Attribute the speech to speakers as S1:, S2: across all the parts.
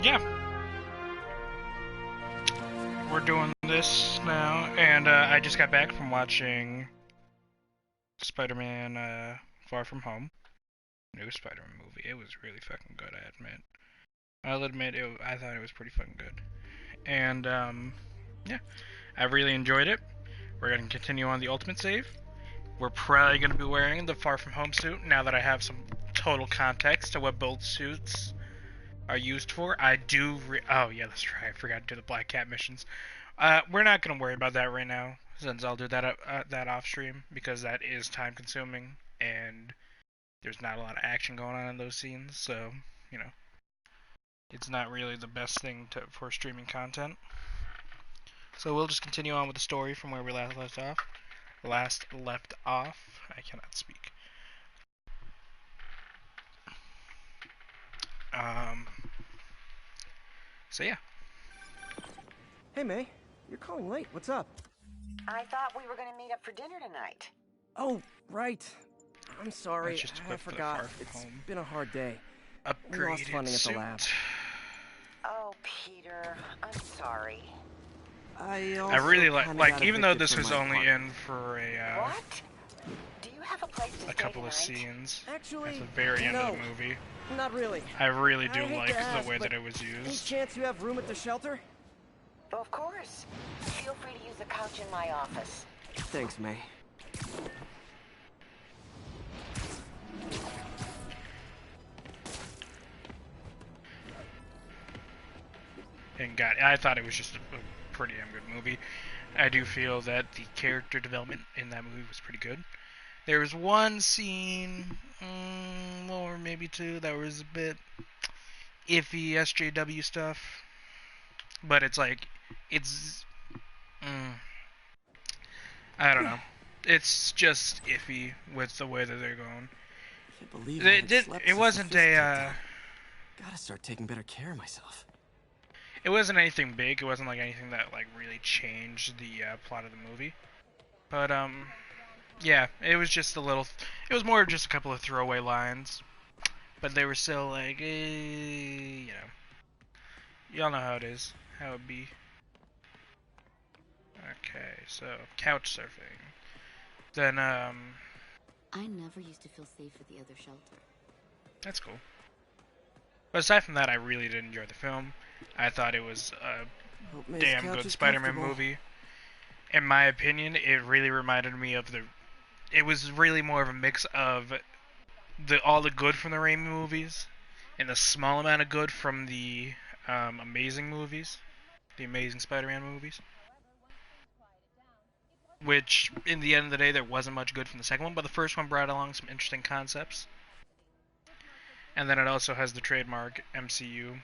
S1: Yeah, we're doing this now, and I just got back from watching Spider-Man Far From Home, new Spider-Man movie. It was really fucking good, I admit. I'll admit, I thought it was pretty fucking good. And, yeah, I really enjoyed it. We're going to continue on the Ultimate Save. We're probably going to be wearing the Far From Home suit now that I have some total context to what both suits are used for. Oh, yeah, that's right. I forgot to do the Black Cat missions. We're not going to worry about that right now, since I'll do that off stream, because that is time consuming, and there's not a lot of action going on in those scenes, so, you know, it's not really the best thing for streaming content. So we'll just continue on with the story from where we last left off. I cannot speak. Um. So yeah.
S2: Hey, May. You're calling late. What's up?
S3: I thought we were going to meet up for dinner tonight.
S2: Oh, right. I'm sorry.
S1: Just
S2: I forgot. It's been a hard day. We lost funding at the lab.
S3: Oh, Peter. I'm sorry.
S2: I
S1: really like even though this was only in for a
S3: What? Do you have a place to
S1: a
S3: stay
S1: couple
S3: tonight?
S1: of scenes
S2: Actually,
S1: at the very end of the movie.
S2: Not really.
S1: I really do
S2: I hate
S1: like
S2: to ask,
S1: the way
S2: but
S1: that it was
S2: Any
S1: used.
S2: chance you have room at the shelter?
S3: Oh, of course. Feel free to use the couch in my office.
S2: Thanks, May.
S1: And God, I thought it was just a pretty damn good movie. I do feel that the character development in that movie was pretty good. There was one scene, or maybe two, that was a bit iffy SJW stuff. But it's like, it's, I don't know. It's just iffy with the way that they're going.
S2: I can't believe it
S1: wasn't a,
S2: Gotta start taking better care of myself.
S1: it wasn't anything big. It wasn't like anything that like really changed the plot of the movie. But yeah, it was just a little. It was more of just a couple of throwaway lines, but they were still like, you know, y'all know how it is, how it be. Okay, so couch surfing. Then
S4: I never used to feel safe at the other shelter.
S1: that's cool. But aside from that, I really did enjoy the film. I thought it was a damn good Spider-Man movie. In my opinion, it really reminded me of it was really more of a mix of all the good from the Raimi movies and the small amount of good from the Amazing movies, the Amazing Spider-Man movies. Which, in the end of the day, there wasn't much good from the second one, but the first one brought along some interesting concepts. And then it also has the trademark MCU.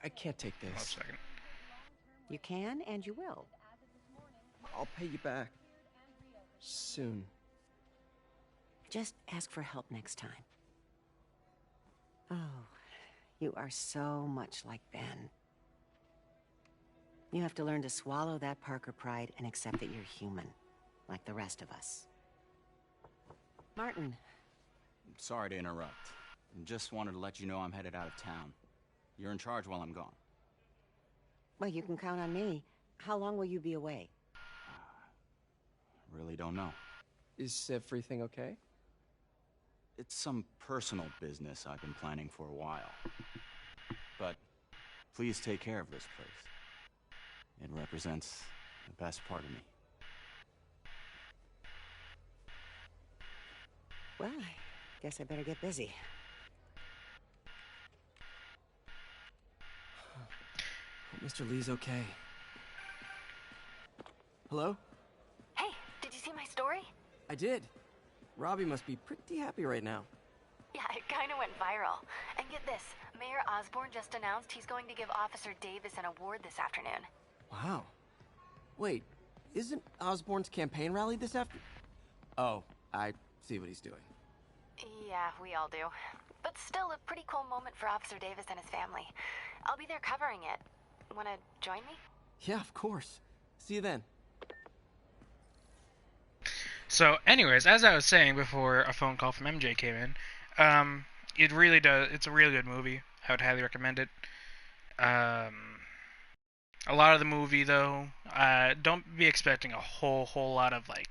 S2: I can't take this.
S1: Hold on a second.
S3: You can and you will.
S2: I'll pay you back. Soon.
S3: Just ask for help next time. Oh, you are so much like Ben. You have to learn to swallow that Parker pride and accept that you're human, like the rest of us. Martin.
S5: Sorry to interrupt. Just wanted to let you know I'm headed out of town. You're in charge while I'm gone.
S3: Well, you can count on me. How long will you be away?
S5: Really don't know.
S2: Is everything okay?
S5: It's some personal business I've been planning for a while. But please take care of this place. It represents the best part of me.
S3: Well, I guess I better get busy.
S2: Hope Mr. Lee's okay. Hello?
S4: Hey, did you see my story?
S2: I did. Robbie must be pretty happy right now.
S4: Yeah, it kind of went viral. And get this, Mayor Osborne just announced he's going to give Officer Davis an award this afternoon.
S2: Wow. Wait, isn't Osborne's campaign rally this after? Oh, I see what he's doing.
S4: Yeah, we all do. But still a pretty cool moment for Officer Davis and his family. I'll be there covering it. Wanna join me?
S2: Yeah, of course. See you then.
S1: So, anyways, as I was saying before a phone call from MJ came in, it really does. It's a really good movie. I would highly recommend it. Um, a lot of the movie though, don't be expecting a whole lot of like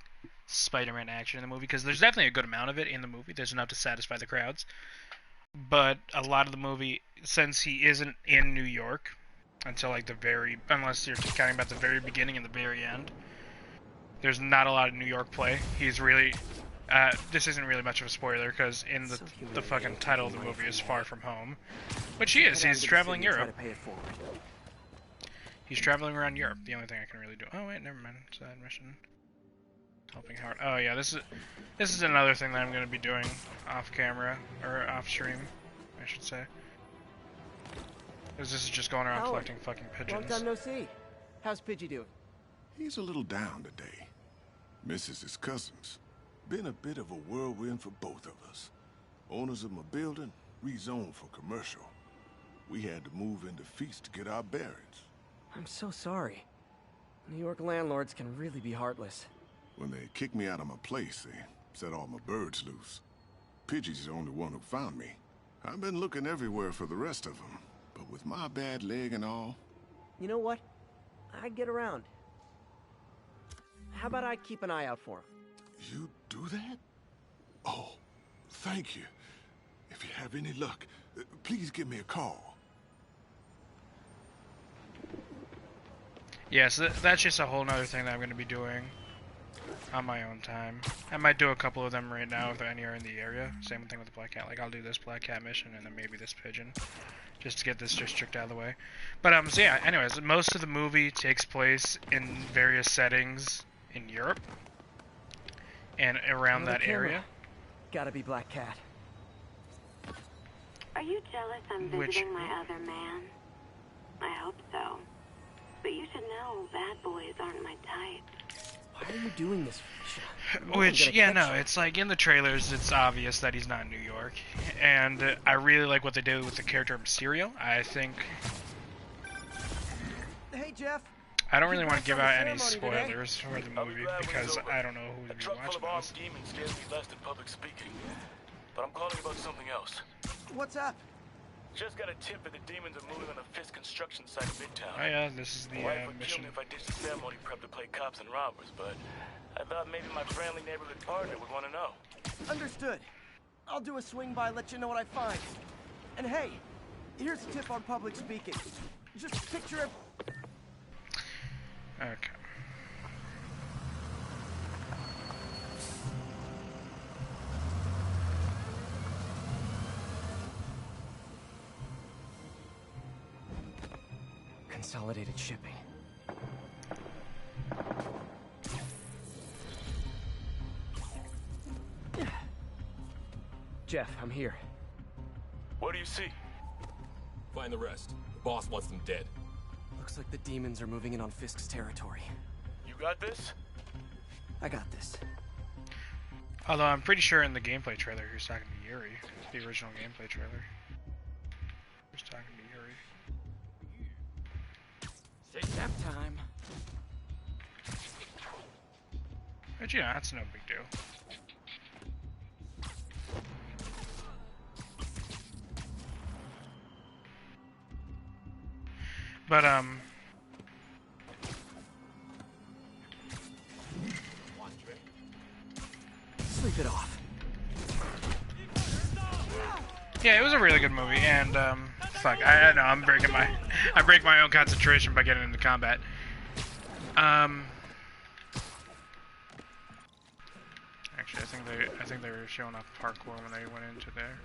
S1: Spider-Man action in the movie because there's definitely a good amount of it in the movie. There's enough to satisfy the crowds, but a lot of the movie, since he isn't in New York until like unless you're counting about the very beginning and the very end, there's not a lot of New York play. He's really, this isn't really much of a spoiler because in the fucking title of the movie is Far From Home, which he is. He's traveling Europe. He's traveling around Europe. The only thing I can really do. Oh wait, never mind. It's that mission. Helping Howard. Oh yeah, this is another thing that I'm gonna be doing off camera or off stream, I should say. Because this is just going around collecting fucking pigeons.
S2: Long time no see. How's Pidgey doing?
S6: He's a little down today. Misses his cousins. Been a bit of a whirlwind for both of us. Owners of my building rezoned for commercial. We had to move into Feast to get our bearings.
S2: I'm so sorry. New York landlords can really be heartless.
S6: When they kicked me out of my place, they set all my birds loose. Pidgey's the only one who found me. I've been looking everywhere for the rest of them, but with my bad leg and all...
S2: You know what? I'd get around. How about I keep an eye out for him?
S6: You do that? Oh, thank you. If you have any luck, please give me a call.
S1: Yeah, so that's just a whole nother thing that I'm going to be doing on my own time. I might do a couple of them right now if any are in the area. Same thing with the Black Cat. Like, I'll do this Black Cat mission and then maybe this pigeon. Just to get this district out of the way. But, so yeah, anyways, most of the movie takes place in various settings in Europe. And around that area.
S2: Gotta be Black Cat.
S7: Are you jealous I'm visiting my other man? I hope so. But you should know bad boys aren't my type.
S2: Why are you doing this, Felicia?
S1: Which, yeah, no, it's like in the trailers, it's obvious that he's not in New York. And I really like what they did with the character of Mysterio. I think...
S2: Hey, Jeff.
S1: I don't really want to give out any spoilers for the movie because I don't know who's going to be watching this.
S8: Demons scares me less than public speaking. But I'm calling about something else.
S2: What's up?
S8: Just got a tip that the demons are moving on the Fisk construction site in Midtown.
S1: Oh yeah, this is the
S8: Wife would
S1: mission.
S8: kill me if I ditched the ceremony prep to play cops and robbers, but I thought maybe my friendly neighborhood partner would want to know.
S2: Understood. I'll do a swing by, let you know what I find. And hey, here's a tip on public speaking. Just picture it.
S1: Okay.
S2: Consolidated shipping. Jeff, I'm here.
S8: What do you see?
S9: Find the rest. The boss wants them dead.
S2: Looks like the demons are moving in on Fisk's territory.
S8: You got this?
S2: I got this.
S1: Although I'm pretty sure in the gameplay trailer he was talking to Yuri. The original gameplay trailer. He was talking to Yuri.
S2: Nap time.
S1: But you know, that's no big deal. But,
S2: Sleep it off.
S1: yeah, it was a really good movie, and, fuck, I know, I break my own concentration by getting into combat. Actually, I think they were showing off parkour when they went into there.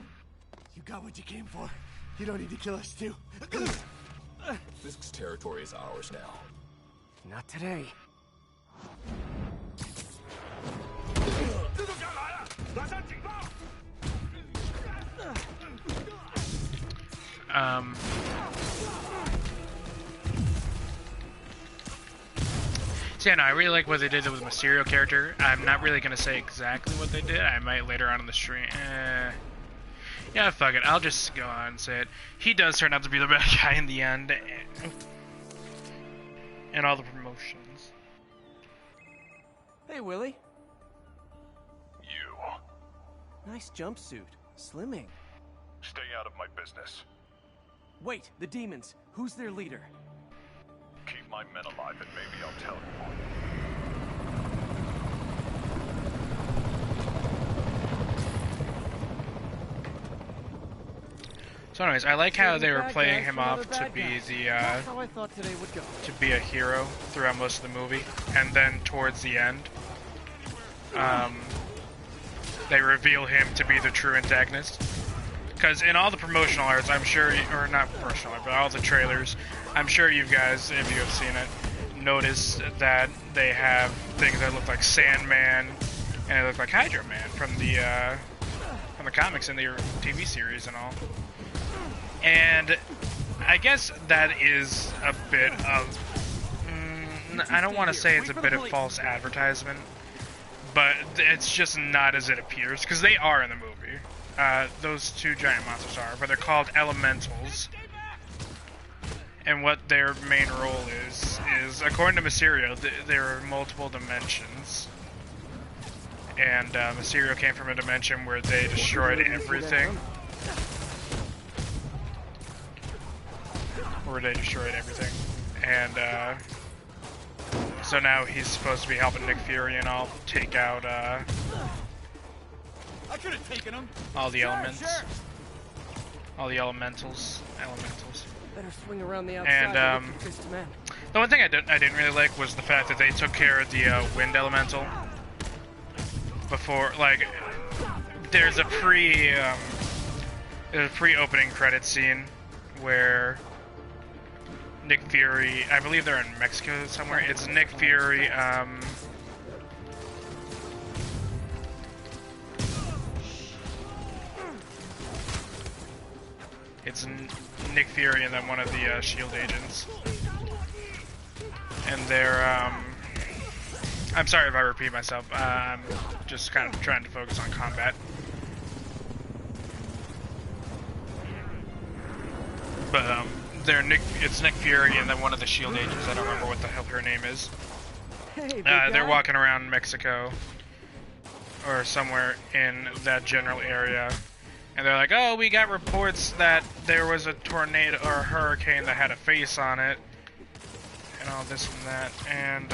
S2: You got what you came for. You don't need to kill us too.
S9: Fisk's territory is ours now.
S2: Not today.
S1: So yeah, no, I really like what they did with the Mysterio character. I'm not really gonna say exactly what they did. I might later on in the stream. Yeah, fuck it. I'll just go on and say it. He does turn out to be the bad guy in the end. And all the promotions.
S2: Hey, Willie.
S6: You.
S2: Nice jumpsuit. Slimming.
S6: Stay out of my business.
S2: Wait, the demons. Who's their leader?
S10: Keep my men alive and maybe I'll tell you.
S1: So anyways, I like how they were playing him off to be
S2: That's how I thought today would go.
S1: to be a hero throughout most of the movie, and then towards the end, they reveal him to be the true antagonist. Because in all the promotional arts, I'm sure, or not promotional art, but all the trailers, I'm sure you guys, if you have seen it, noticed that they have things that look like Sandman, and they look like Hydro Man from the comics and the TV series and all. And I guess that is a bit of, I don't want to say it's a bit of false advertisement, but it's just not as it appears, because they are in the movie. Those two giant monsters are, but they're called elementals. And what their main role is according to Mysterio, there are multiple dimensions. And Mysterio came from a dimension where they destroyed everything. And so now he's supposed to be helping Nick Fury and all take out
S2: I could have taken him.
S1: all the elements. All the elementals.
S2: Better swing around the outside.
S1: And the one thing I didn't really like was the fact that they took care of the wind elemental before, like, there's a pre-opening credit scene where Nick Fury, I believe they're in Mexico somewhere. It's Nick Fury, it's Nick Fury and then one of the S.H.I.E.L.D. agents. And they're, I'm sorry if I repeat myself, I'm just kind of trying to focus on combat. But, it's Nick Fury and then one of the S.H.I.E.L.D. agents, I don't remember what the hell her name is.
S2: Hey,
S1: they're walking around Mexico, or somewhere in that general area, and they're like, oh, we got reports that there was a tornado or a hurricane that had a face on it, and all this and that, and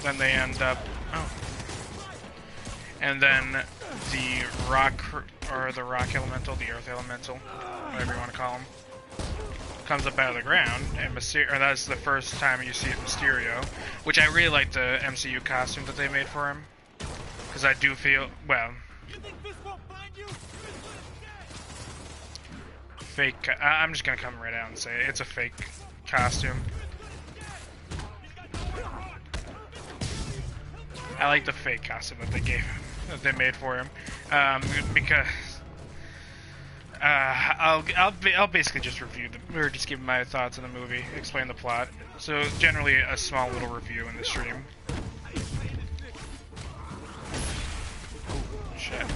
S1: then they end up, and then the rock elemental, the earth elemental, whatever you want to call him, comes up out of the ground, and that's the first time you see Mysterio, which I really like the MCU costume that they made for him, because I do feel, well, fake, I'm just gonna come right out and say it, it's a fake costume. I like the fake costume that they gave him, that they made for him, because I'll basically just review or just give my thoughts on the movie, explain the plot. So generally a small little review in the stream. Shit.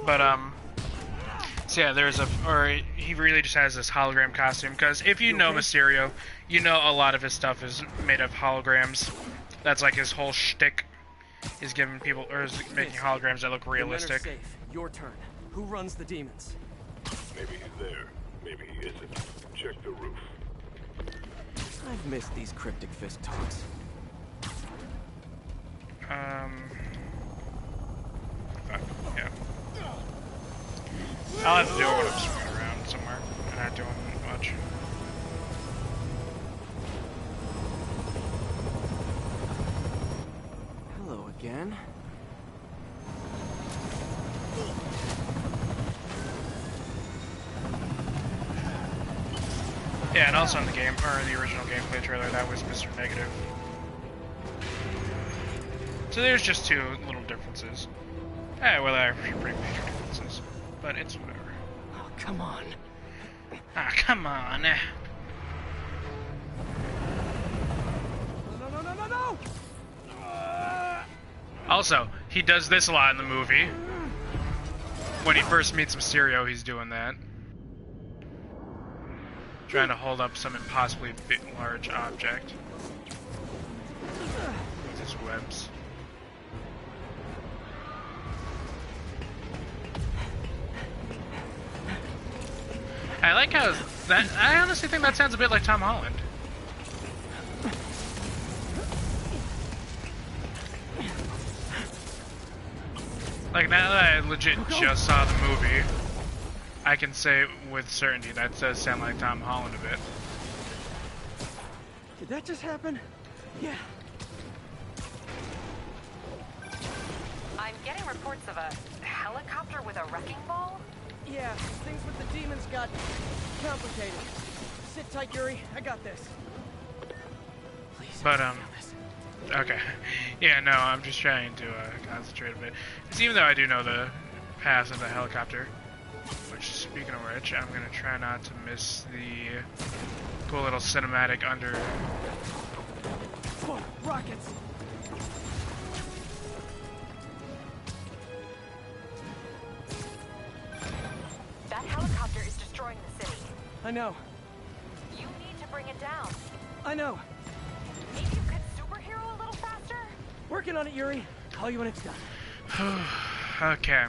S1: But so yeah, he really just has this hologram costume, because if you know Mysterio, you know a lot of his stuff is made of holograms. That's like his whole shtick, is giving people, or is making holograms that look realistic.
S2: Safe. Your turn. Who runs the demons?
S10: Maybe he's there. Maybe he isn't. Check the roof.
S2: I've missed these cryptic fist talks.
S1: Yeah. I'll have to do it when I'm swimming around somewhere and not doing much.
S2: Hello again.
S1: Yeah, and also in the game, or the original gameplay trailer, that was Mr. Negative. So there's just two little differences. Well, they're pretty major differences, but it's whatever.
S2: Oh, come on.
S1: Ah, come on.
S2: No!
S1: Also, he does this a lot in the movie. When he first meets Mysterio, he's doing that. Trying to hold up some impossibly big, large object with his webs. I like how that. I honestly think that sounds a bit like Tom Holland. Like, now that I legit just saw the movie, I can say with certainty that does sound like Tom Holland a bit.
S2: Did that just happen? Yeah.
S4: I'm getting reports of a helicopter with a wrecking ball.
S2: Yeah, things with the demons got complicated. Sit tight, Yuri. I got this. Please.
S1: But, okay. Yeah, no, I'm just trying to concentrate a bit. Because even though I do know the path of the helicopter, which, speaking of which, I'm going to try not to miss the cool little cinematic under...
S2: Come on, rockets!
S4: That helicopter is destroying the city.
S2: I know.
S4: You need to bring it down.
S2: I know.
S4: Maybe you could superhero a little faster?
S2: Working on it, Yuri. Call you when it's done.
S1: Okay.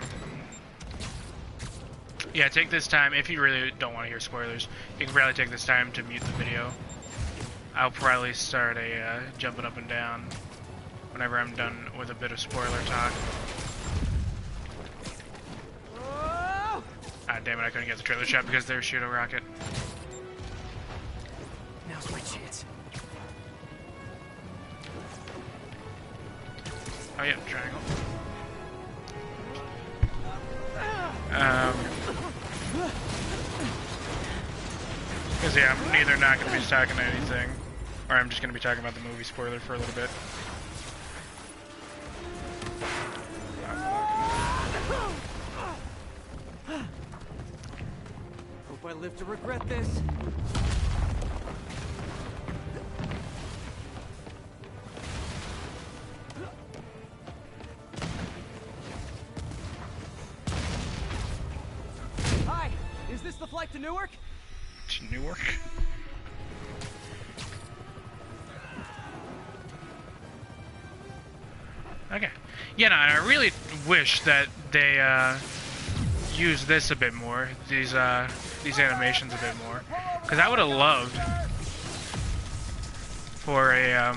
S1: Yeah, take this time, if you really don't want to hear spoilers, you can probably take this time to mute the video. I'll probably start jumping up and down whenever I'm done with a bit of spoiler talk.
S2: Oh!
S1: Ah, damn it, I couldn't get the trailer shot because there's Shoot a Rocket.
S2: Now's my chance.
S1: Oh yeah, triangle. Because yeah, I'm either not going to be talking anything, or I'm just going to be talking about the movie spoiler for a little bit.
S2: Hope I live to regret this. Hi, is this the flight to Newark?
S1: To Newark? Okay. Yeah, no, I really wish that they use this a bit more, these animations a bit more, because I would have loved for a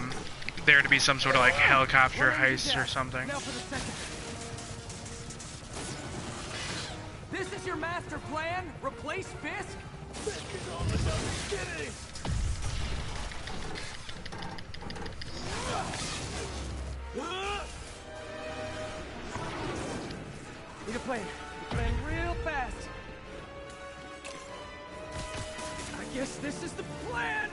S1: there to be some sort of like helicopter heist or something.
S2: Now for the second. This is your master plan? Replace Fisk? Fisk is all the dummies getting! Need a plane. Plan real fast. I guess this is the plan.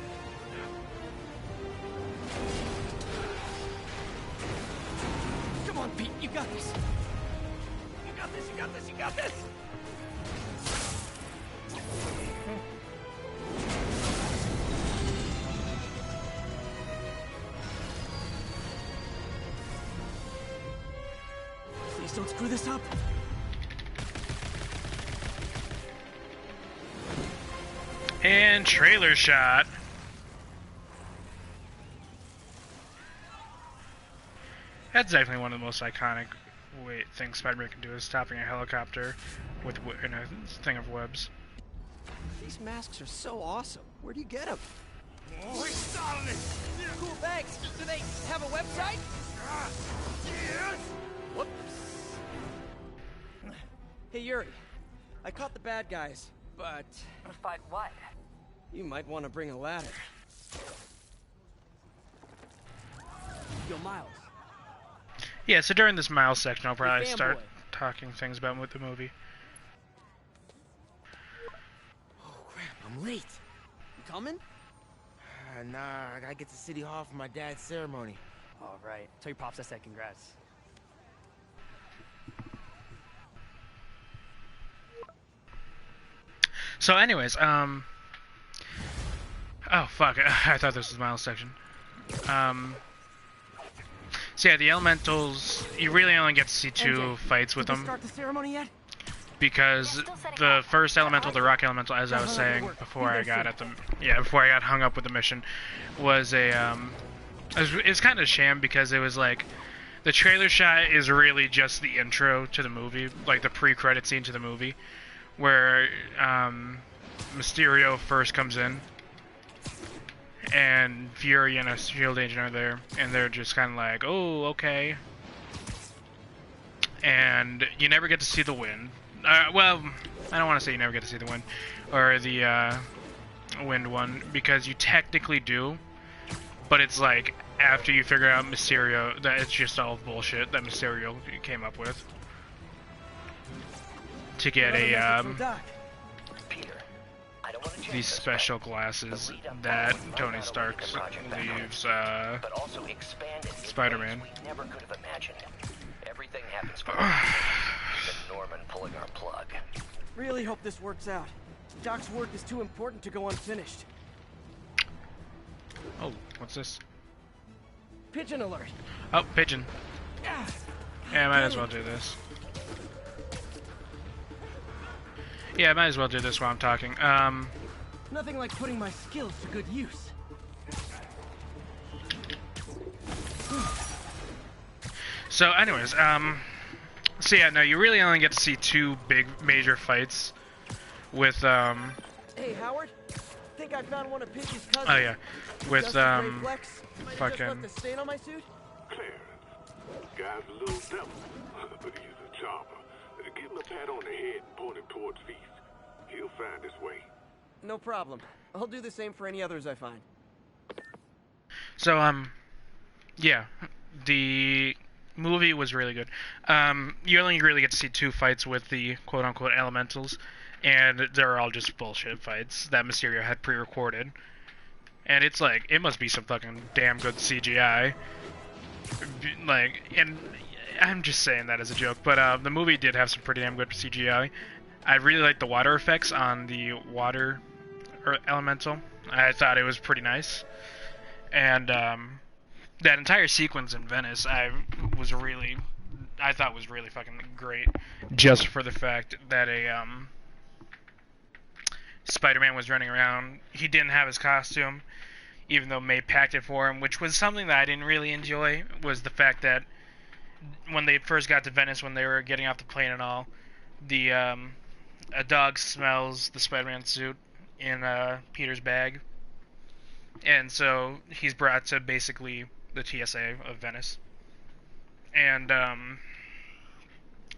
S2: Come on, Pete. You got this. You got this. You got this. You got this. Please don't screw this up.
S1: And trailer shot. That's definitely one of the most iconic things Spider-Man can do, is stopping a helicopter with in a thing of webs.
S2: These masks are so awesome. Where do you get them? Oh, he's starting it. Cool, thanks. Do they have a website? Yes. Whoops. Hey, Yuri. I caught the bad guys, but...
S4: But what?
S2: You might want to bring a ladder. Yo, Miles.
S1: Yeah, so during this Miles section, I'll probably
S2: Hey,
S1: start
S2: fanboy.
S1: talking things about with the movie.
S11: Oh, crap, I'm late. You coming? Nah, I gotta get to City Hall for my dad's ceremony.
S2: All right. Tell your pops I said congrats.
S1: So anyways, oh fuck, I thought this was Miles section. So yeah, the elementals, you really only get to see two fights with
S2: Did they
S1: them,
S2: start the ceremony yet?
S1: because the first elemental, the rock elemental, as I was saying before I got before I got hung up with the mission, was a it's kind of a sham, because it was like the trailer shot is really just the intro to the movie, like the pre-credit scene to the movie, where Mysterio first comes in, and Fury and a Shield agent are there, and they're just kind of like, oh, okay. And you never get to see the wind. Well, I don't want to say you never get to see the wind, or the wind one, because you technically do, but it's like after you figure out Mysterio, that it's just all bullshit that Mysterio came up with to get these special glasses that Tony Stark leaves Spider-Man.
S2: Everything happens for even Norman pulling our plug. Really hope this works out. Doc's work is too important to go unfinished.
S1: Oh, what's this?
S2: Pigeon alert.
S1: Oh, pigeon. Yeah, I might as well do this. Yeah, I might as well do this while I'm talking.
S2: Nothing like putting my skills to good use.
S1: So, anyways, so yeah, no, you really only get to see two big major fights with,
S2: Hey, Howard. Think I found one of Pidgey's cousins.
S1: Oh yeah, with,
S2: fucking. Left a stain on my suit?
S10: Clarence. Guy's a little devil, but he's a charmer. Give him a pat on the head and point him towards Feast. He'll find his way.
S2: No problem. I'll do the same for any others I find.
S1: So, yeah, the movie was really good. You only really get to see two fights with the quote-unquote elementals, and they're all just bullshit fights that Mysterio had pre-recorded. And it's like, it must be some fucking damn good CGI. Like, and I'm just saying that as a joke, but the movie did have some pretty damn good CGI. I really liked the water effects on the water elemental. I thought it was pretty nice. And that entire sequence in Venice, I thought was really fucking great, just for the fact that a Spider-Man was running around. He didn't have his costume, even though May packed it for him, which was something that I didn't really enjoy, was the fact that when they first got to Venice, when they were getting off the plane and all, a dog smells the Spider-Man suit in Peter's bag, and so he's brought to basically the TSA of Venice, and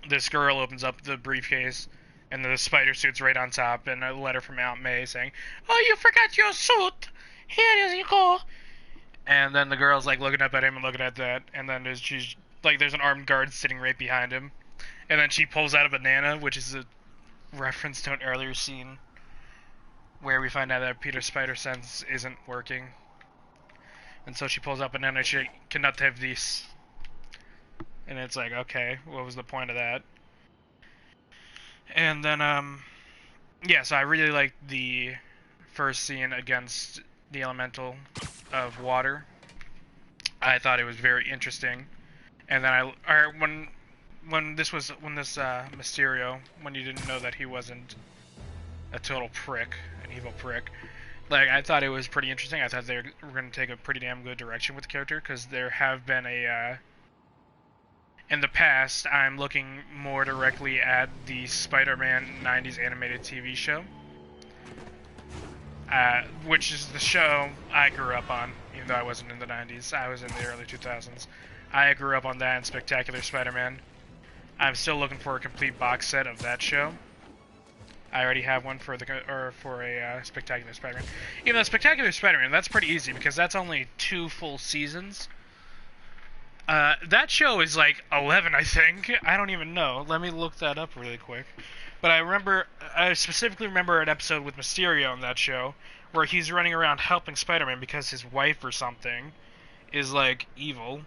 S1: this girl opens up the briefcase, and the spider suit's right on top, and a letter from Aunt May saying, "Oh, you forgot your suit! Here you go!" And then the girl's like looking up at him and looking at that, and then there's an armed guard sitting right behind him, and then she pulls out a banana, which is a reference to an earlier scene where we find out that Peter's spider sense isn't working, and so she pulls out a banana. She cannot have this, and it's like, okay, what was the point of that? And then yeah, so I really liked the first scene against the elemental of water. I thought it was very interesting. And then when this Mysterio, when you didn't know that he wasn't a total prick, an evil prick, like, I thought it was pretty interesting. I thought they were going to take a pretty damn good direction with the character, because there have been in the past, I'm looking more directly at the Spider-Man 90s animated TV show, which is the show I grew up on, even though I wasn't in the 90s. I was in the early 2000s. I grew up on that and Spectacular Spider-Man. I'm still looking for a complete box set of that show. I already have one for a Spectacular Spider-Man. Even though Spectacular Spider-Man, that's pretty easy because that's only 2 full seasons. That show is like 11, I think. I don't even know. Let me look that up really quick. But I specifically remember an episode with Mysterio on that show where he's running around helping Spider-Man because his wife or something is like evil.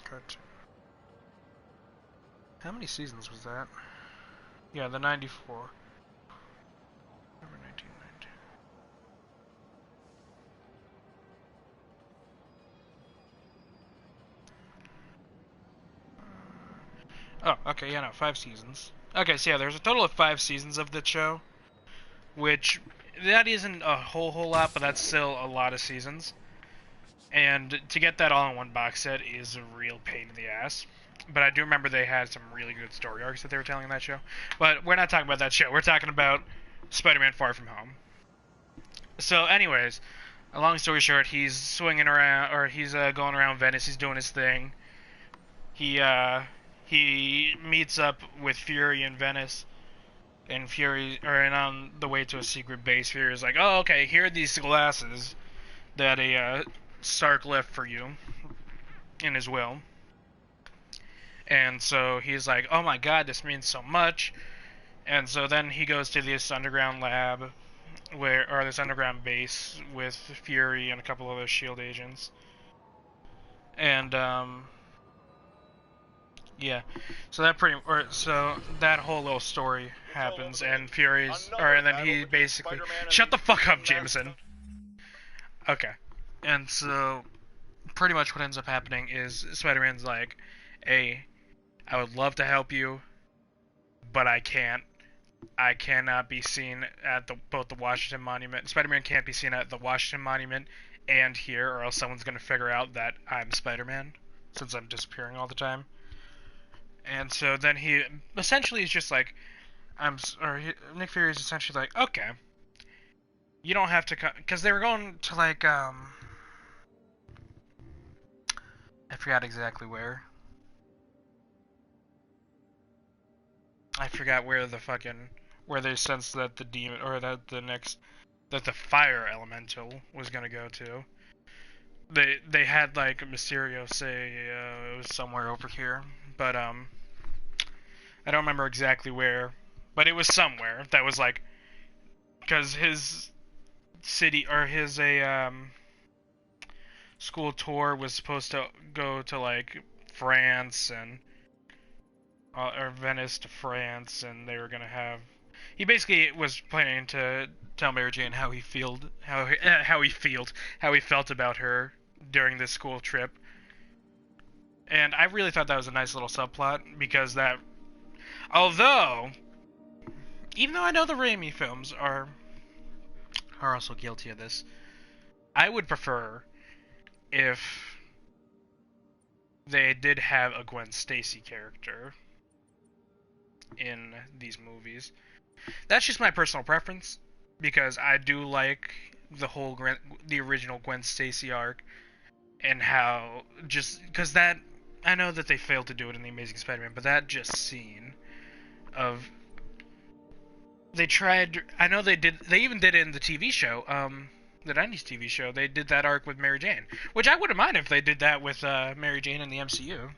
S1: Cartoon. How many seasons was that? Yeah, the 94. November 1990. Oh, okay, yeah, no, 5 seasons. Okay, so yeah, there's a total of 5 seasons of the show, which that isn't a whole lot, but that's still a lot of seasons. And to get that all in one box set is a real pain in the ass. But I do remember they had some really good story arcs that they were telling in that show. But we're not talking about that show. We're talking about Spider-Man Far From Home. So, anyways, a long story short, he's swinging around, or he's going around Venice. He's doing his thing. He meets up with Fury in Venice, and and on the way to a secret base, Fury's like, "Oh, okay, here are these glasses that a Stark left for you in his will." And so he's like, "Oh my God, this means so much." And so then he goes to this underground lab, or this underground base with Fury and a couple other Shield agents. And yeah, so that whole little story happens, and and then he basically, shut the fuck up, Jameson. Okay, and so pretty much what ends up happening is Spider-Man's like, "Hey, I would love to help you, but I can't. I cannot be seen at both the Washington Monument. Spider-Man can't be seen at the Washington Monument and here, or else someone's gonna figure out that I'm Spider-Man, since I'm disappearing all the time." And so then he essentially is just like, Nick Fury is essentially like, "Okay, you don't have to come," because they were going to like I forgot exactly where. I forgot where where they sensed that the demon, or that the fire elemental was gonna go to. They had like Mysterio say it was somewhere over here, but I don't remember exactly where, but it was somewhere that was like, because his city, or his school tour was supposed to go to like France, and or Venice to France, and they were gonna have. He basically was planning to tell Mary Jane how he felt about her during this school trip. And I really thought that was a nice little subplot, because that, although, even though I know the Raimi films are also guilty of this, I would prefer if they did have a Gwen Stacy character in these movies. That's just my personal preference, because I do like the original Gwen Stacy arc, and how, just because that, I know that they failed to do it in the Amazing Spider-Man, but that just scene of, they tried, I know they even did it in the TV show, the 90s TV show. They did that arc with Mary Jane, which I wouldn't mind if they did that with Mary Jane in the MCU.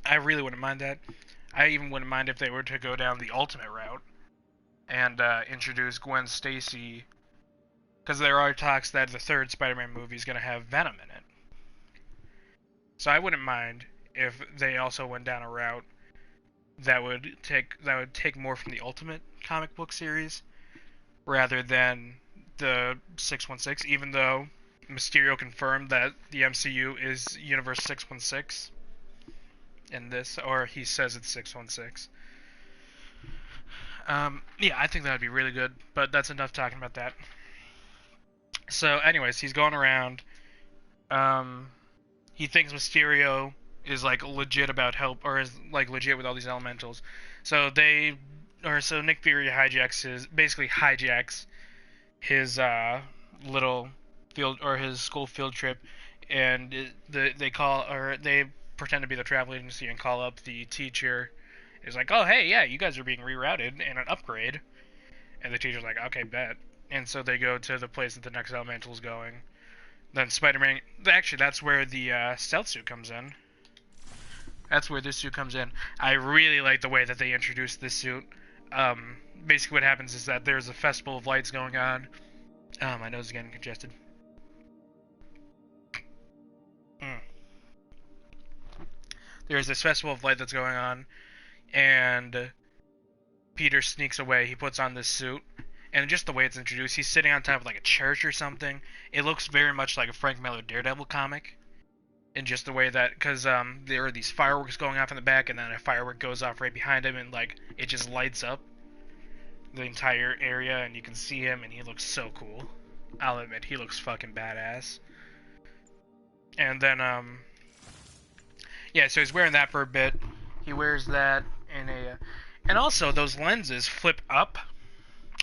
S1: I really wouldn't mind that. I even wouldn't mind if they were to go down the Ultimate route and introduce Gwen Stacy, because there are talks that the third Spider-Man movie is going to have Venom in it. So I wouldn't mind if they also went down a route that would take more from the Ultimate comic book series rather than the 616, even though Mysterio confirmed that the MCU is Universe 616 in this, or he says it's 616. Yeah, I think that would be really good, but that's enough talking about that. So, anyways, he's going around. He thinks Mysterio is like legit about help, or is like legit with all these elementals. So Nick Fury basically hijacks his little field, or his school field trip, and they pretend to be the travel agency and call up the teacher. It's like, "Oh, hey, yeah, you guys are being rerouted in an upgrade," and the teacher's like, "Okay, bet." And so they go to the place that the next elemental's going. Then Spider-Man, actually, that's where the stealth suit comes in. That's where this suit comes in. I really like the way that they introduced this suit. Basically what happens is that there's a festival of lights going on. My nose is getting congested. There's this festival of light that's going on, and Peter sneaks away. He puts on this suit, and just the way it's introduced, he's sitting on top of like a church or something. It looks very much like a Frank Miller Daredevil comic, in just the way that, because there are these fireworks going off in the back, and then a firework goes off right behind him, and like it just lights up. the entire area, and you can see him, and he looks so cool. I'll admit, he looks fucking badass. And then, yeah, so he's wearing that for a bit. He wears that in a, and also those lenses flip up,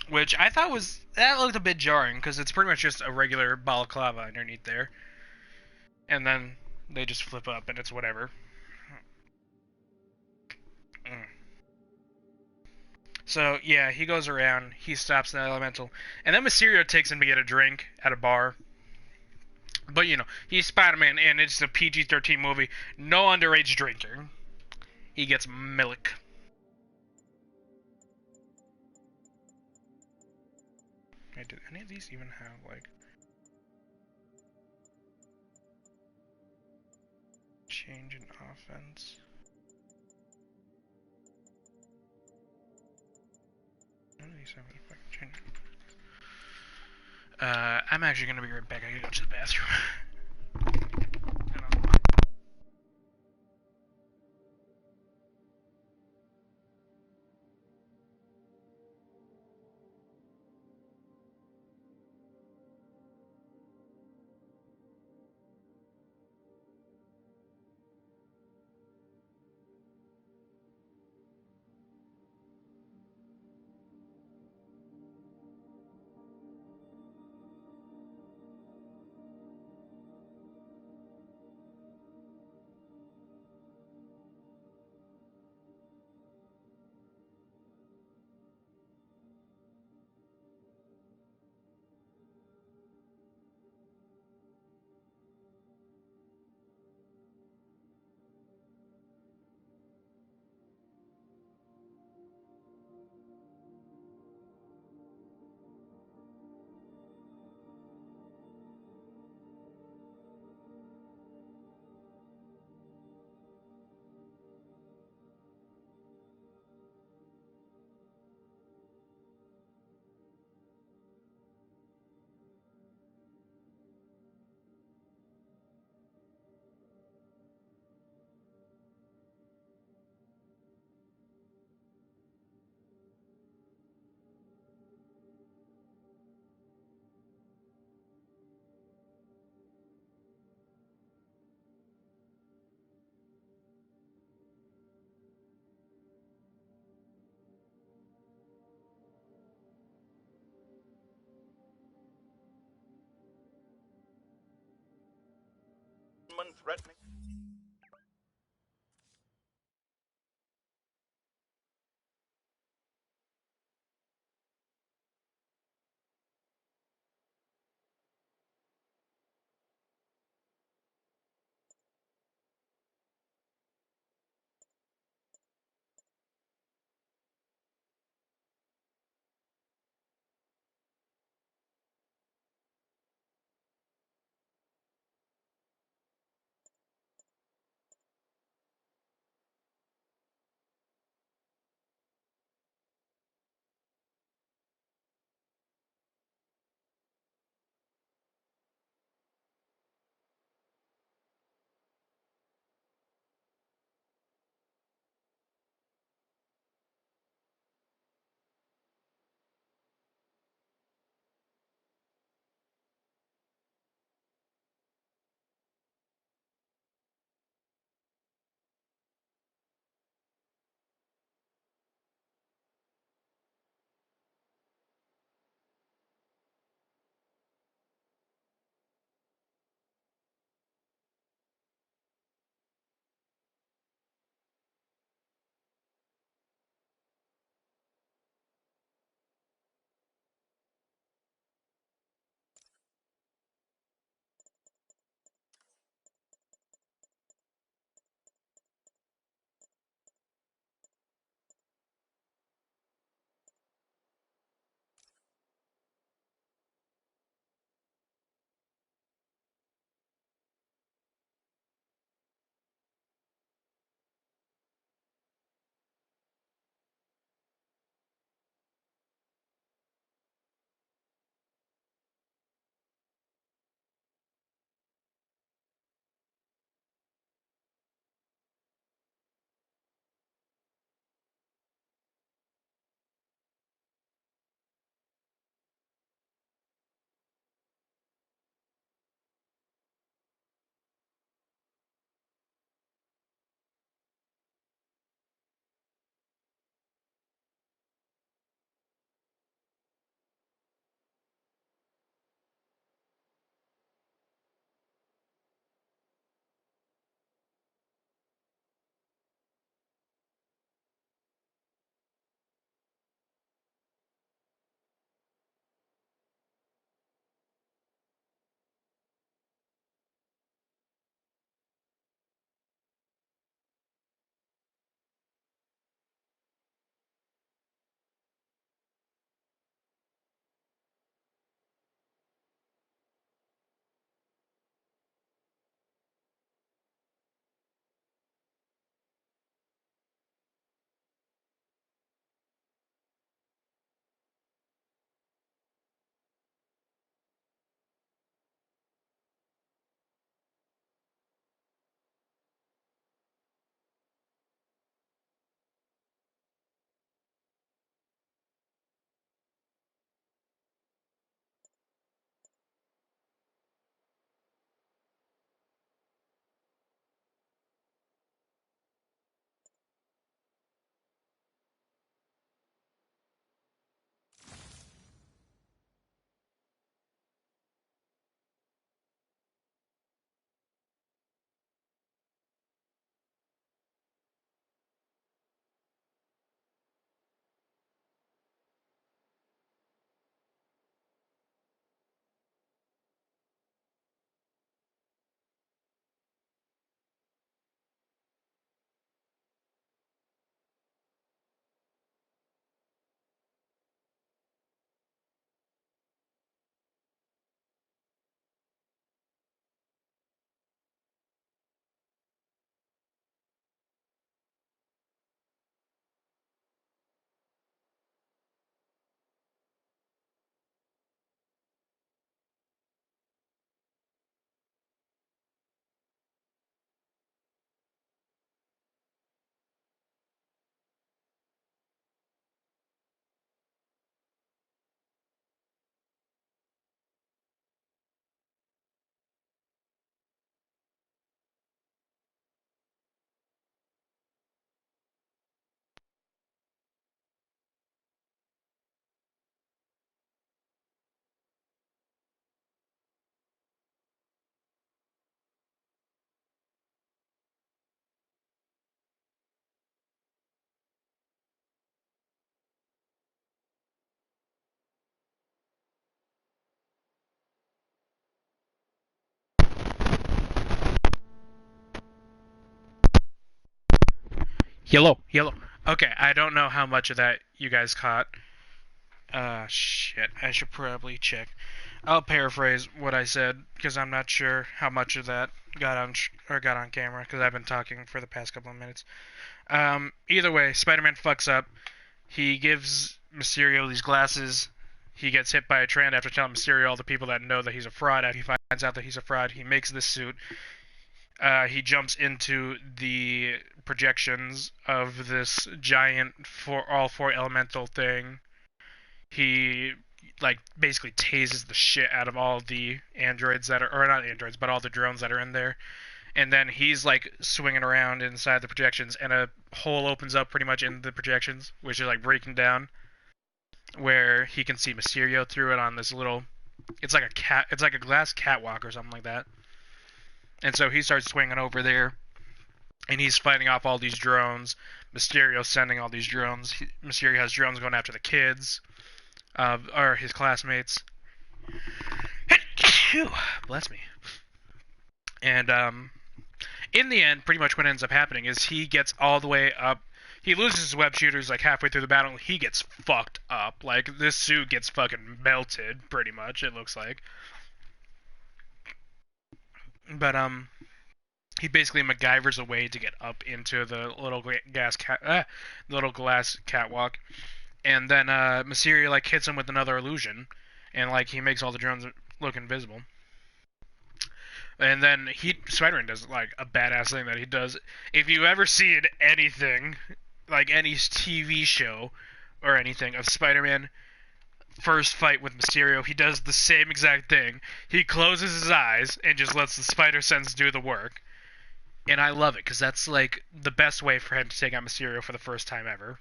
S1: which I thought that looked a bit jarring because it's pretty much just a regular balaclava underneath there, and then they just flip up and it's whatever. So yeah, he goes around, he stops the elemental, and then Mysterio takes him to get a drink at a bar. But you know, he's Spider-Man, and it's a PG-13 movie. No underage drinking. He gets milk. Wait, do any of these even have like change in offense? None of these have a fucking change. I'm actually gonna be right back. I gotta go to the bathroom.
S12: Threatening.
S1: Yellow, yellow. Okay, I don't know how much of that you guys caught. Shit. I should probably check. I'll paraphrase what I said because I'm not sure how much of that got on camera because I've been talking for the past couple of minutes. Either way, Spider-Man fucks up. He gives Mysterio these glasses. He gets hit by a train after telling Mysterio all the people that know that he's a fraud. After he finds out that he's a fraud, he makes this suit. He jumps into the projections of this giant all four elemental thing. He like basically tases the shit out of all the androids that are, or not androids, but all the drones that are in there. And then he's like swinging around inside the projections, and a hole opens up pretty much in the projections, which is like breaking down, where he can see Mysterio through it on this little. It's like a glass catwalk or something like that. And so he starts swinging over there, and he's fighting off all these drones. Mysterio's sending all these drones. Mysterio has drones going after the kids, or his classmates. Bless me. And in the end, pretty much what ends up happening is he gets all the way up. He loses his web shooters like halfway through the battle. He gets fucked up. Like this suit gets fucking melted, pretty much. It looks like. But he basically MacGyver's a way to get up into the little glass catwalk, and then Mysterio like hits him with another illusion, and like he makes all the drones look invisible. And then Spider-Man does like a badass thing that he does. If you ever seen anything, like any TV show or anything of Spider-Man first fight with Mysterio, he does the same exact thing. He closes his eyes and just lets the spider sense do the work. And I love it because that's like the best way for him to take out Mysterio for the first time ever.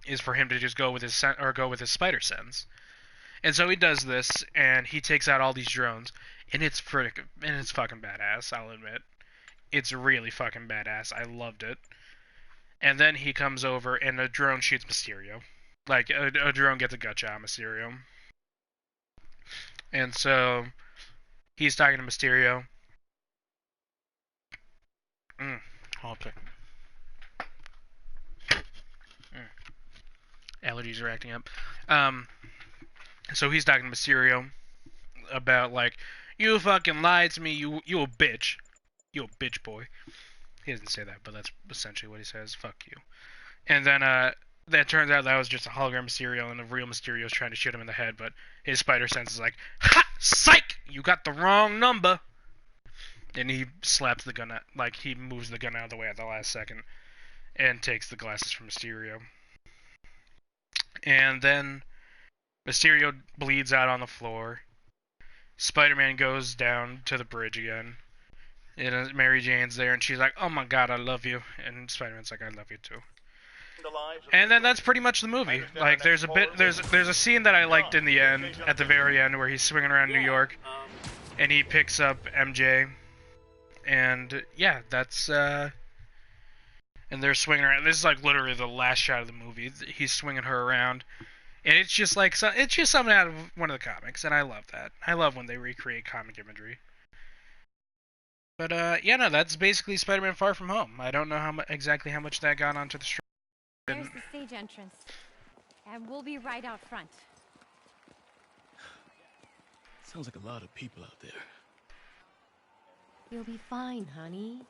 S1: Is for him to just go with his spider sense. And so he does this, and he takes out all these drones, and it's fucking badass. I'll admit, it's really fucking badass. I loved it. And then he comes over, and a drone shoots Mysterio. Like a drone gets a gut shot on Mysterio, and so he's talking to Mysterio. Okay. Allergies are acting up. So he's talking to Mysterio about like, you fucking lied to me, you a bitch, you a bitch boy. He doesn't say that, but that's essentially what he says. Fuck you. And then that turns out that was just a hologram Mysterio, and the real Mysterio is trying to shoot him in the head, but his spider sense is like, ha, psych, you got the wrong number. And he slaps the gun out, like he moves the gun out of the way at the last second, and takes the glasses from Mysterio. And then Mysterio bleeds out on the floor. Spider-Man goes down to the bridge again. And Mary Jane's there, and she's like, "Oh my God, I love you." And Spider-Man's like, "I love you too." And then that's pretty much the movie. Like, there's a scene that I liked in the end, at the very end, where he's swinging around New York, and he picks up MJ, and yeah, that's and they're swinging around. This is like literally the last shot of the movie. He's swinging her around. And it's just like it's just something out of one of the comics, and I love that. I love when they recreate comic imagery. But yeah, no, that's basically Spider-Man: Far From Home. I don't know exactly how much that got onto the stream.
S12: There's the stage entrance, and we'll be right out front.
S13: Sounds like a lot of people out there.
S3: You'll be fine, honey.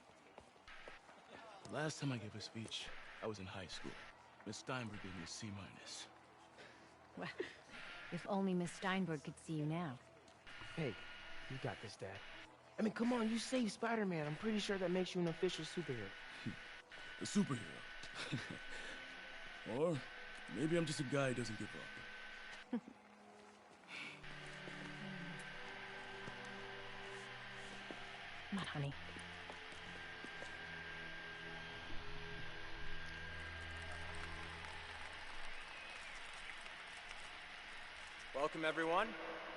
S13: Last time I gave a speech, I was in high school. Miss Steinberg gave me a C-.
S12: Well, if only Miss Steinberg could see you now.
S11: Hey, you got this, Dad. I mean, come on, you saved Spider-Man. I'm pretty sure that makes you an official superhero.
S13: A superhero? Or maybe I'm just a guy who doesn't give up.
S12: Come on, honey.
S2: Welcome, everyone.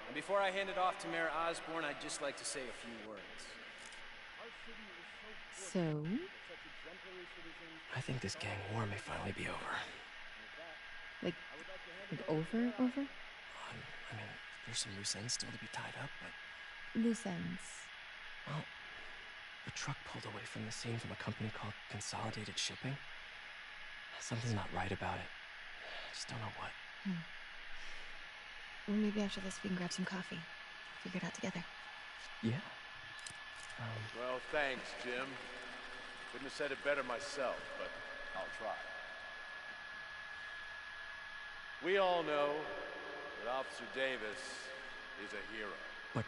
S2: And before I hand it off to Mayor Osborn, I'd just like to say a few words.
S12: So?
S11: I think this gang war may finally be over.
S12: Like over?
S11: I mean, there's some loose ends still to be tied up, but...
S12: Loose ends?
S11: Well, the truck pulled away from the scene from a company called Consolidated Shipping.
S2: Something's not right about it. I just don't know what.
S14: Well, maybe after this we can grab some coffee. Figure it out together.
S2: Yeah.
S15: Well, thanks, Jim. Couldn't have said it better myself, but I'll try. We all know that Officer Davis is a hero.
S2: But,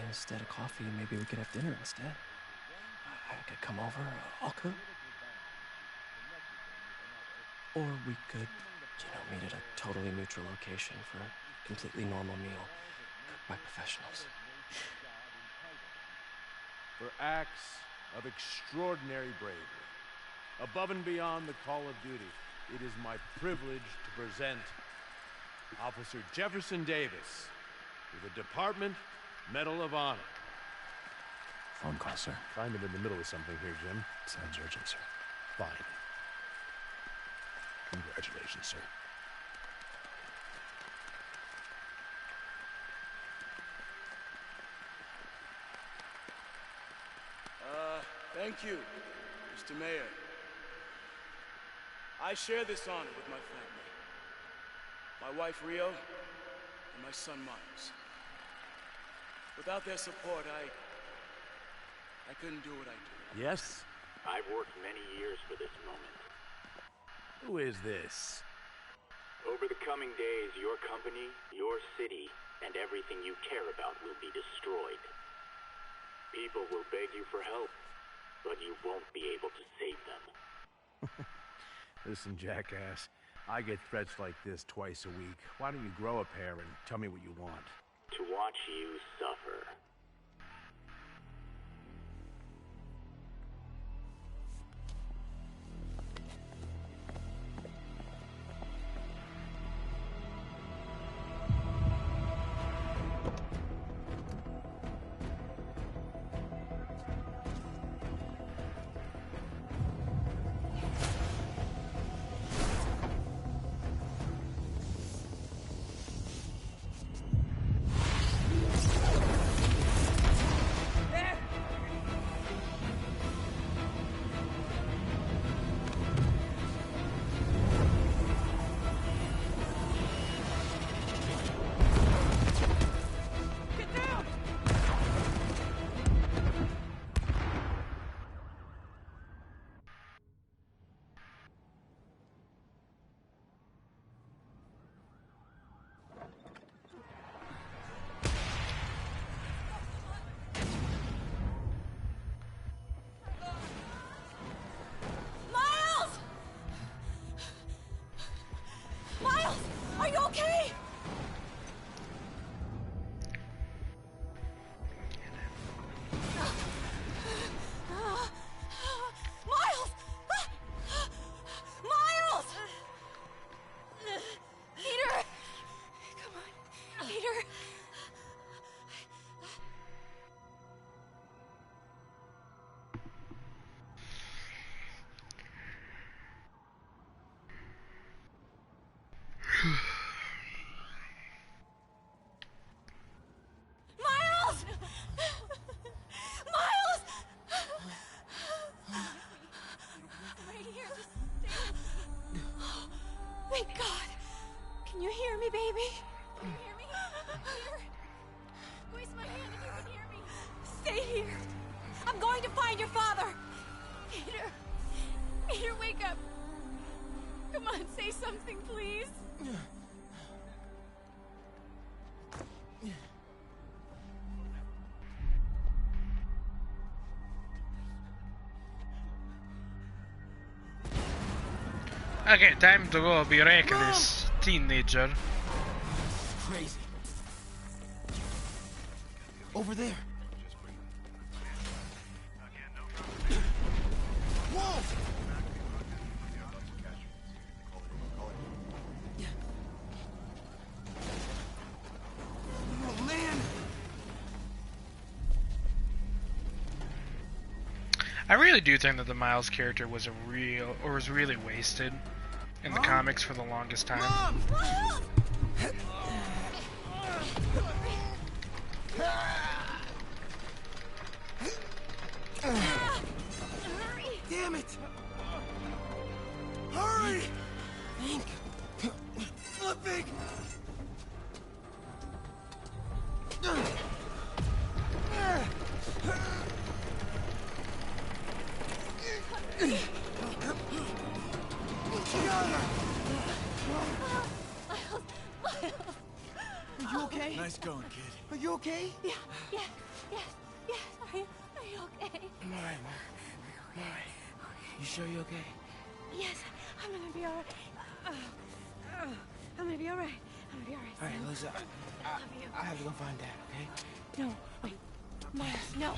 S2: instead of coffee, maybe we could have dinner instead. I could come over, I'll cook. Or we could, meet at a totally neutral location for a completely normal meal, cooked by professionals.
S15: For acts of extraordinary bravery, above and beyond the call of duty, it is my privilege to present Officer Jefferson Davis with the Department Medal of Honor.
S5: Phone call, sir.
S15: Kind of in the middle of something here, Jim.
S5: Sounds urgent, sir.
S15: Fine. Congratulations, sir.
S16: Thank you, Mr. Mayor. I share this honor with my family. My wife, Rio, and my son, Miles. Without their support, I couldn't do what I do.
S15: Yes?
S10: I've worked many years for this moment.
S15: Who is this?
S10: Over the coming days, your company, your city, and everything you care about will be destroyed. People will beg you for help, but you won't be able to save them.
S15: Listen, jackass. I get threats like this twice a week. Why don't you grow a pair and tell me what you want?
S10: To watch you suffer.
S14: Thank God. Can you hear me, baby? Can you hear me? Here. Squeeze my hand if you can hear me. Stay here. I'm going to find your father. Peter. Peter, wake up. Come on, say something, please.
S1: Okay, time to go berate this teenager.
S11: Crazy. Over there. Whoa! Oh man!
S1: I really do think that the Miles character was was really wasted in the comics for the longest time.
S11: Mom! Damn it!
S2: Are you okay?
S13: Nice going, kid.
S2: Are you okay?
S14: Yeah, yes, yes, yes. Are you okay?
S11: I'm alright, Mom. I'm alright. You sure you're okay?
S14: Yes, I'm gonna be alright. I'm gonna be alright. I'm gonna be alright.
S11: Alright, Lisa, I have to go find Dad, okay?
S14: No, wait. Miles, no.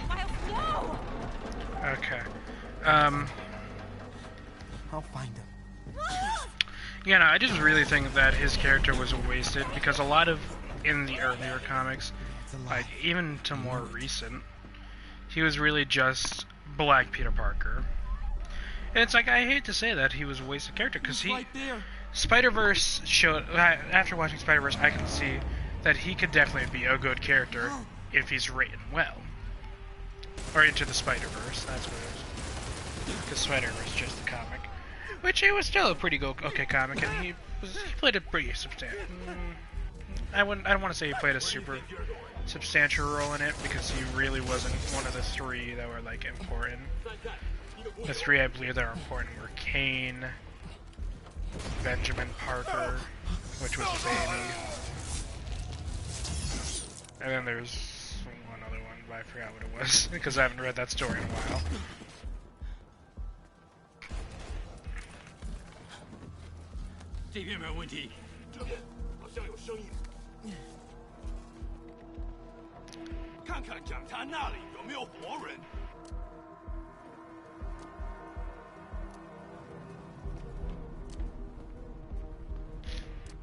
S14: Miles, no!
S1: Okay.
S11: I'll find him.
S1: Yeah, no, I just really think that his character was wasted because a lot of, in the earlier comics, like, even to more recent, he was really just Black Peter Parker. And it's like, I hate to say that he was a wasted character because Spider-Verse showed, after watching Spider-Verse, I can see that he could definitely be a good character if he's written well. Or Into the Spider-Verse, that's what it is. Because Spider-Verse is just a comic. Which it was still a pretty okay comic, and he played a pretty substantial. I don't want to say he played a super substantial role in it because he really wasn't one of the three that were like important. The three I believe that are important were Kane, Benjamin Parker, which was a baby, and then there's one other one, but I forgot what it was because I haven't read that story in a while.
S17: 这边没有问题。这边好像有声音。看看讲台那里有没有活人。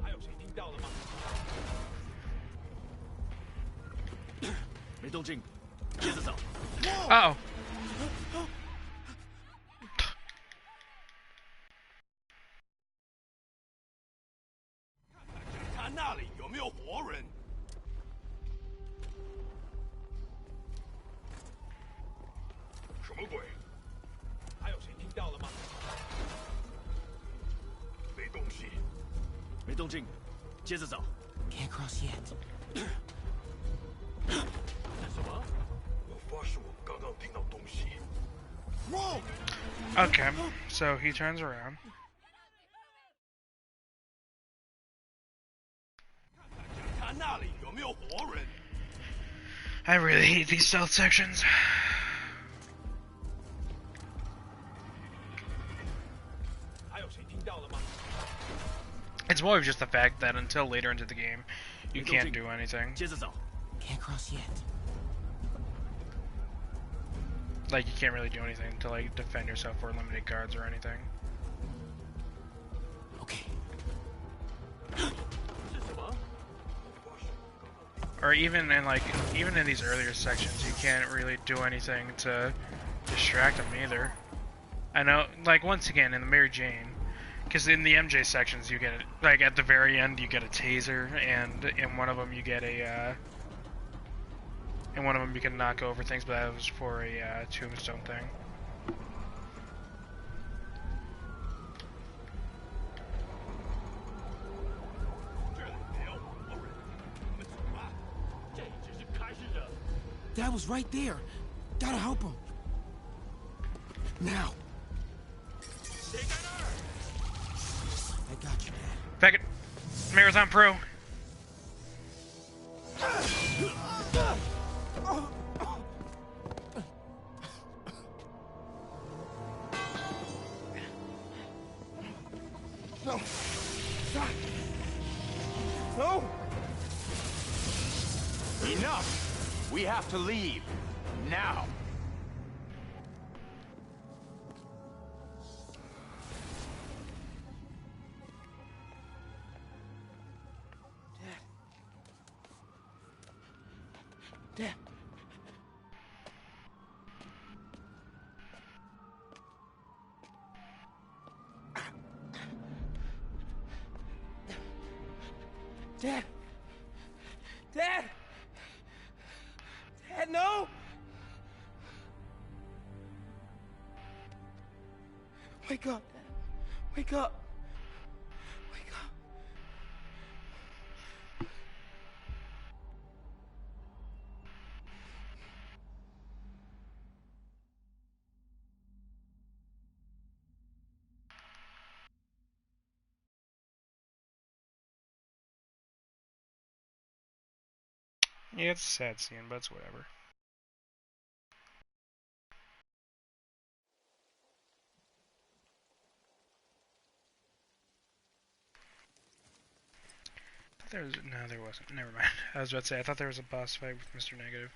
S17: 还有谁听到了吗？没动静，接着走。
S1: Uh-oh.
S17: 看那里有没有活人？什么鬼？还有谁听到了吗？没东西。没动静，接着找。
S11: Can't cross yet.
S17: 什么？我发誓，我刚刚听到东西。Whoa!
S1: Okay, so he turns around. I really hate these stealth sections. It's more of just the fact that until later into the game, you can't do anything.
S11: Can't cross yet.
S1: Like, you can't really do anything to, like, defend yourself or eliminate guards or anything.
S11: Okay.
S1: Or even in these earlier sections, you can't really do anything to distract them either. I know, like, once again, in the Mary Jane, because in the MJ sections, you get, like, at the very end, you get a taser, and in one of them, you get a, in one of them, you can knock over things, but that was for a tombstone thing.
S11: Dad was right there. Gotta help him. Now. I got you, Dad.
S1: Back it. Marathon Pro.
S17: No. Stop. No.
S10: Enough. We have to leave. Now.
S11: Dad. Dad. Dad. Dad, no. Wake up, Dad. Wake up.
S1: Yeah, it's a sad scene, but it's whatever. There was no, there wasn't. Never mind. I was about to say I thought there was a boss fight with Mr. Negative.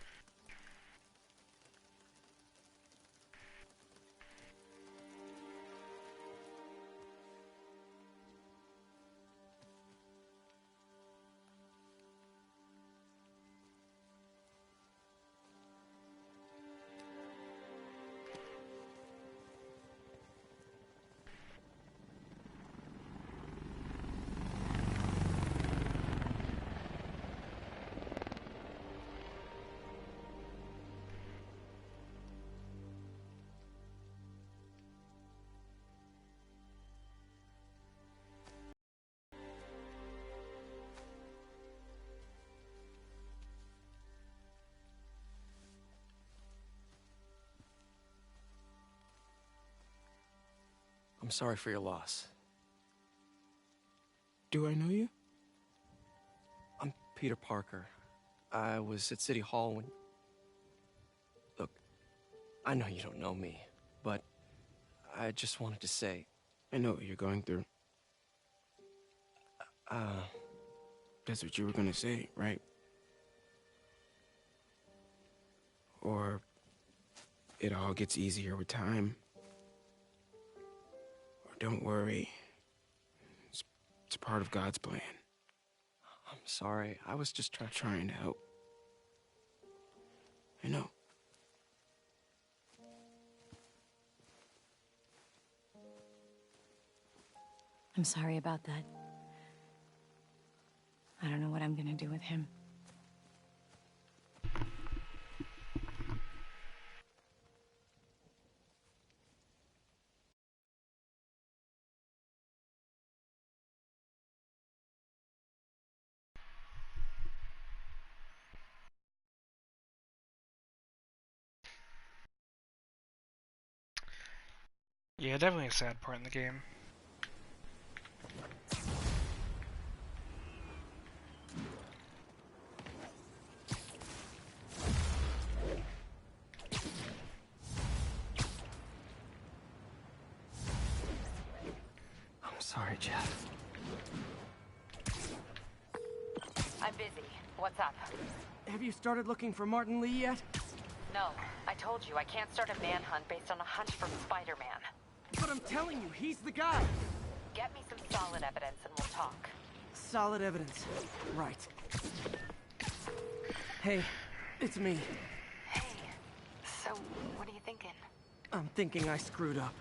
S2: I'm sorry for your loss. Do I know you? I'm Peter Parker. I was at City Hall when... Look, I know you don't know me, but I just wanted to say...
S18: I know what you're going through. That's what you were gonna say, right? Or it all gets easier with time. Or don't worry. It's part of God's plan.
S2: I'm sorry. I was just
S18: trying to help. I know.
S12: I'm sorry about that. I don't know what I'm gonna do with him.
S1: Yeah, definitely a sad part in the game.
S2: I'm sorry, Jeff.
S4: I'm busy. What's up?
S2: Have you started looking for Martin Lee yet?
S4: No, I told you I can't start a manhunt based on a hunch from Spider-Man.
S2: But I'm telling you, he's the guy.
S4: Get me some solid evidence and we'll talk.
S2: Solid evidence. Right. Hey, it's me.
S4: Hey, so what are you thinking?
S2: I'm thinking I screwed up.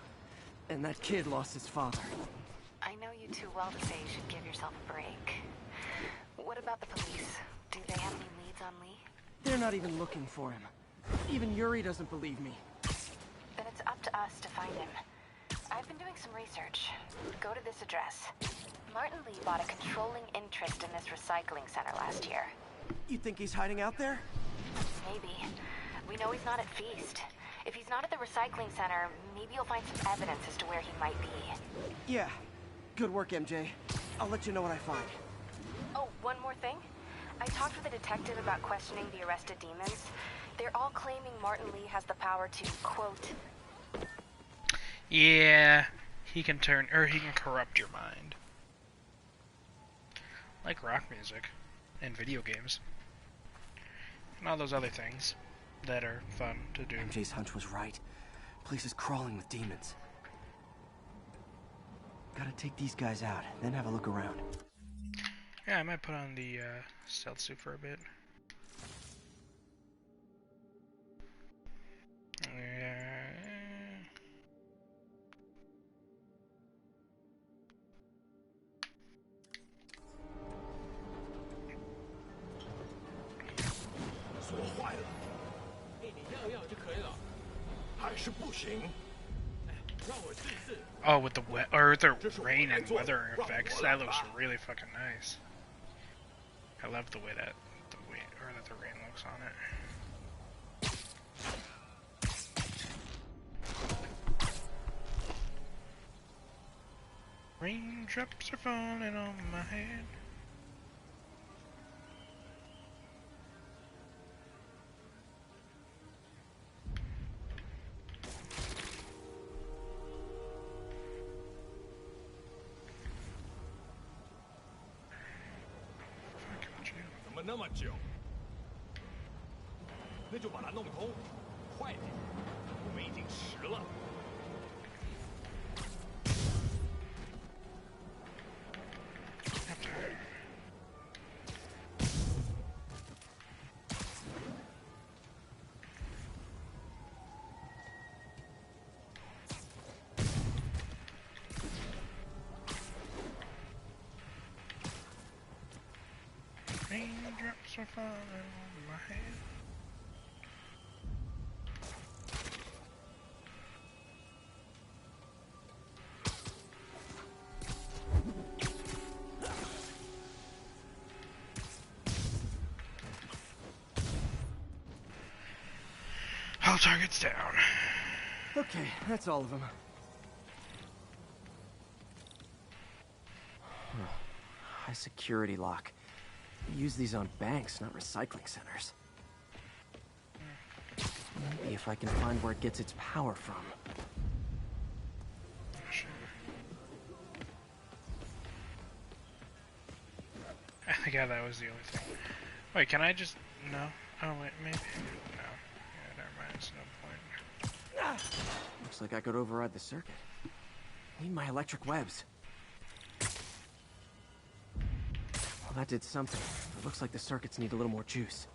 S2: And that kid lost his father.
S4: I know you too well to say you should give yourself a break. What about the police? Do they have any leads on Lee?
S2: They're not even looking for him. Even Yuri doesn't believe me.
S4: Then it's up to us to find him. I've been doing some research. Go to this address. Martin Lee bought a controlling interest in this recycling center last year.
S2: You think he's hiding out there?
S4: Maybe. We know he's not at Feast. If he's not at the recycling center, maybe you'll find some evidence as to where he might be.
S2: Yeah. Good work, MJ. I'll let you know what I find.
S4: Oh, one more thing. I talked with a detective about questioning the arrested demons. They're all claiming Martin Lee has the power to, quote...
S1: Yeah, he can corrupt your mind. Like rock music, and video games. And all those other things that are fun to do.
S2: MJ's hunch was right. Place is crawling with demons. Gotta take these guys out, then have a look around.
S1: Yeah, I might put on the stealth suit for a bit. Oh, with the rain and weather effects, that looks really fucking nice. I love the way that the rain looks on it. Raindrops are falling on my head.
S17: 那么久，那就把它弄通，快点，我们已经迟了。
S1: Raindrops are falling on my head. All targets down.
S2: Okay, that's all of them. High security lock. We use these on banks, not recycling centers. Maybe if I can find where it gets its power from.
S1: Yeah, that was the only thing. Wait, can I just... No? Oh, wait, maybe. No. Yeah, never mind. It's no point.
S2: Looks like I could override the circuit. Need my electric webs. Well, that did something. It looks like the circuits need a little more juice.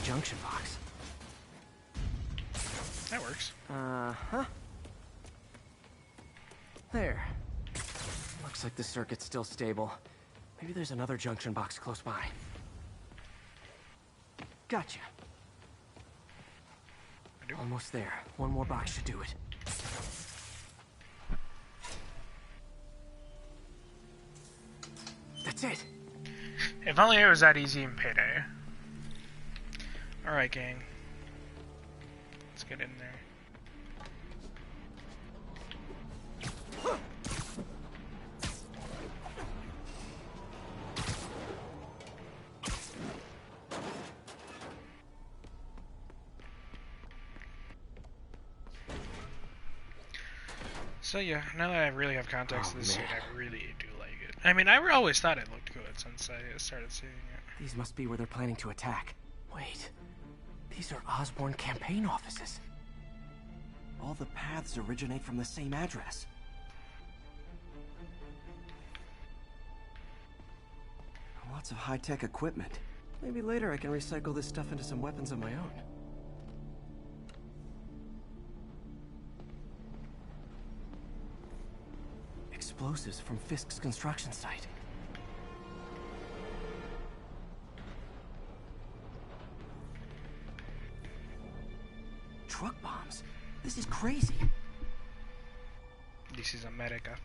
S2: Junction box.
S1: That works.
S2: Uh-huh. There. Looks like the circuit's still stable. Maybe there's another junction box close by. Gotcha. Almost there. One more box should do it. That's it.
S1: If only it was that easy in Payday. Alright, gang. Let's get in there. So yeah, now that I really have context of this suit, I really do like it. I mean, I always thought it looked good since I started seeing it.
S2: These must be where they're planning to attack. Wait. These are Osborn campaign offices. All the paths originate from the same address. Lots of high-tech equipment. Maybe later I can recycle this stuff into some weapons of my own. Explosives from Fisk's construction site. Truck bombs? This is crazy.
S1: This is America.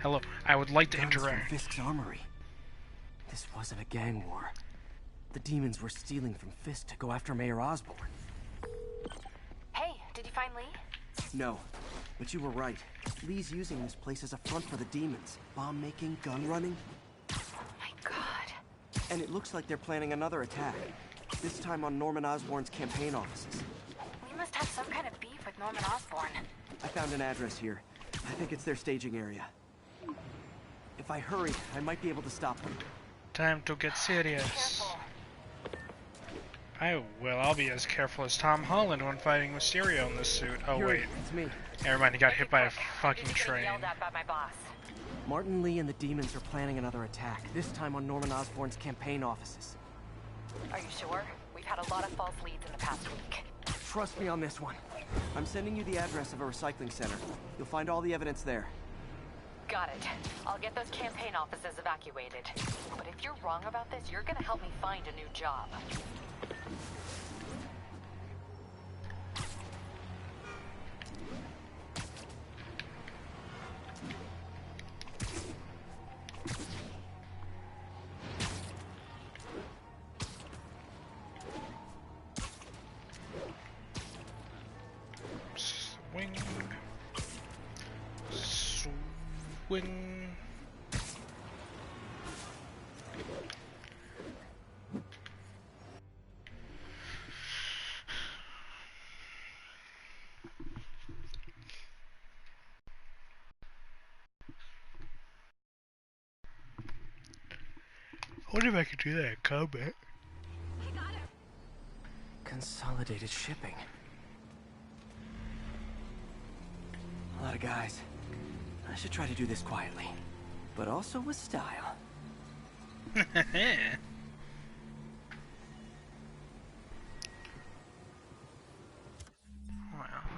S1: Hello, I would like to interact.
S2: From Fisk's armory. This wasn't a gang war. The demons were stealing from Fisk to go after Mayor Osborn.
S4: Hey, did you find Lee?
S2: No, but you were right. Lee's using this place as a front for the demons. Bomb making, gun running.
S4: Oh my god.
S2: And it looks like they're planning another attack. This time on Norman Osborn's campaign offices.
S4: We must have some kind of beef with Norman Osborn.
S2: I found an address here. I think it's their staging area. If I hurry, I might be able to stop them.
S1: Time to get serious. I'll be as careful as Tom Holland when fighting Mysterio in this suit. Oh wait,
S2: it's me.
S1: Never mind, he got hit by a fucking train.
S4: Yelled at by my boss.
S2: Martin Lee and the demons are planning another attack, this time on Norman Osborn's campaign offices.
S4: Are you sure? We've had a lot of false leads in the past week.
S2: Trust me on this one. I'm sending you the address of a recycling center. You'll find all the evidence there.
S4: Got it. I'll get those campaign offices evacuated. But if you're wrong about this, you're gonna help me find a new job.
S1: Swing. wonder if I could do that in combat.
S2: Consolidated shipping. A lot of guys. I should try to do this quietly, but also with style.
S1: Well,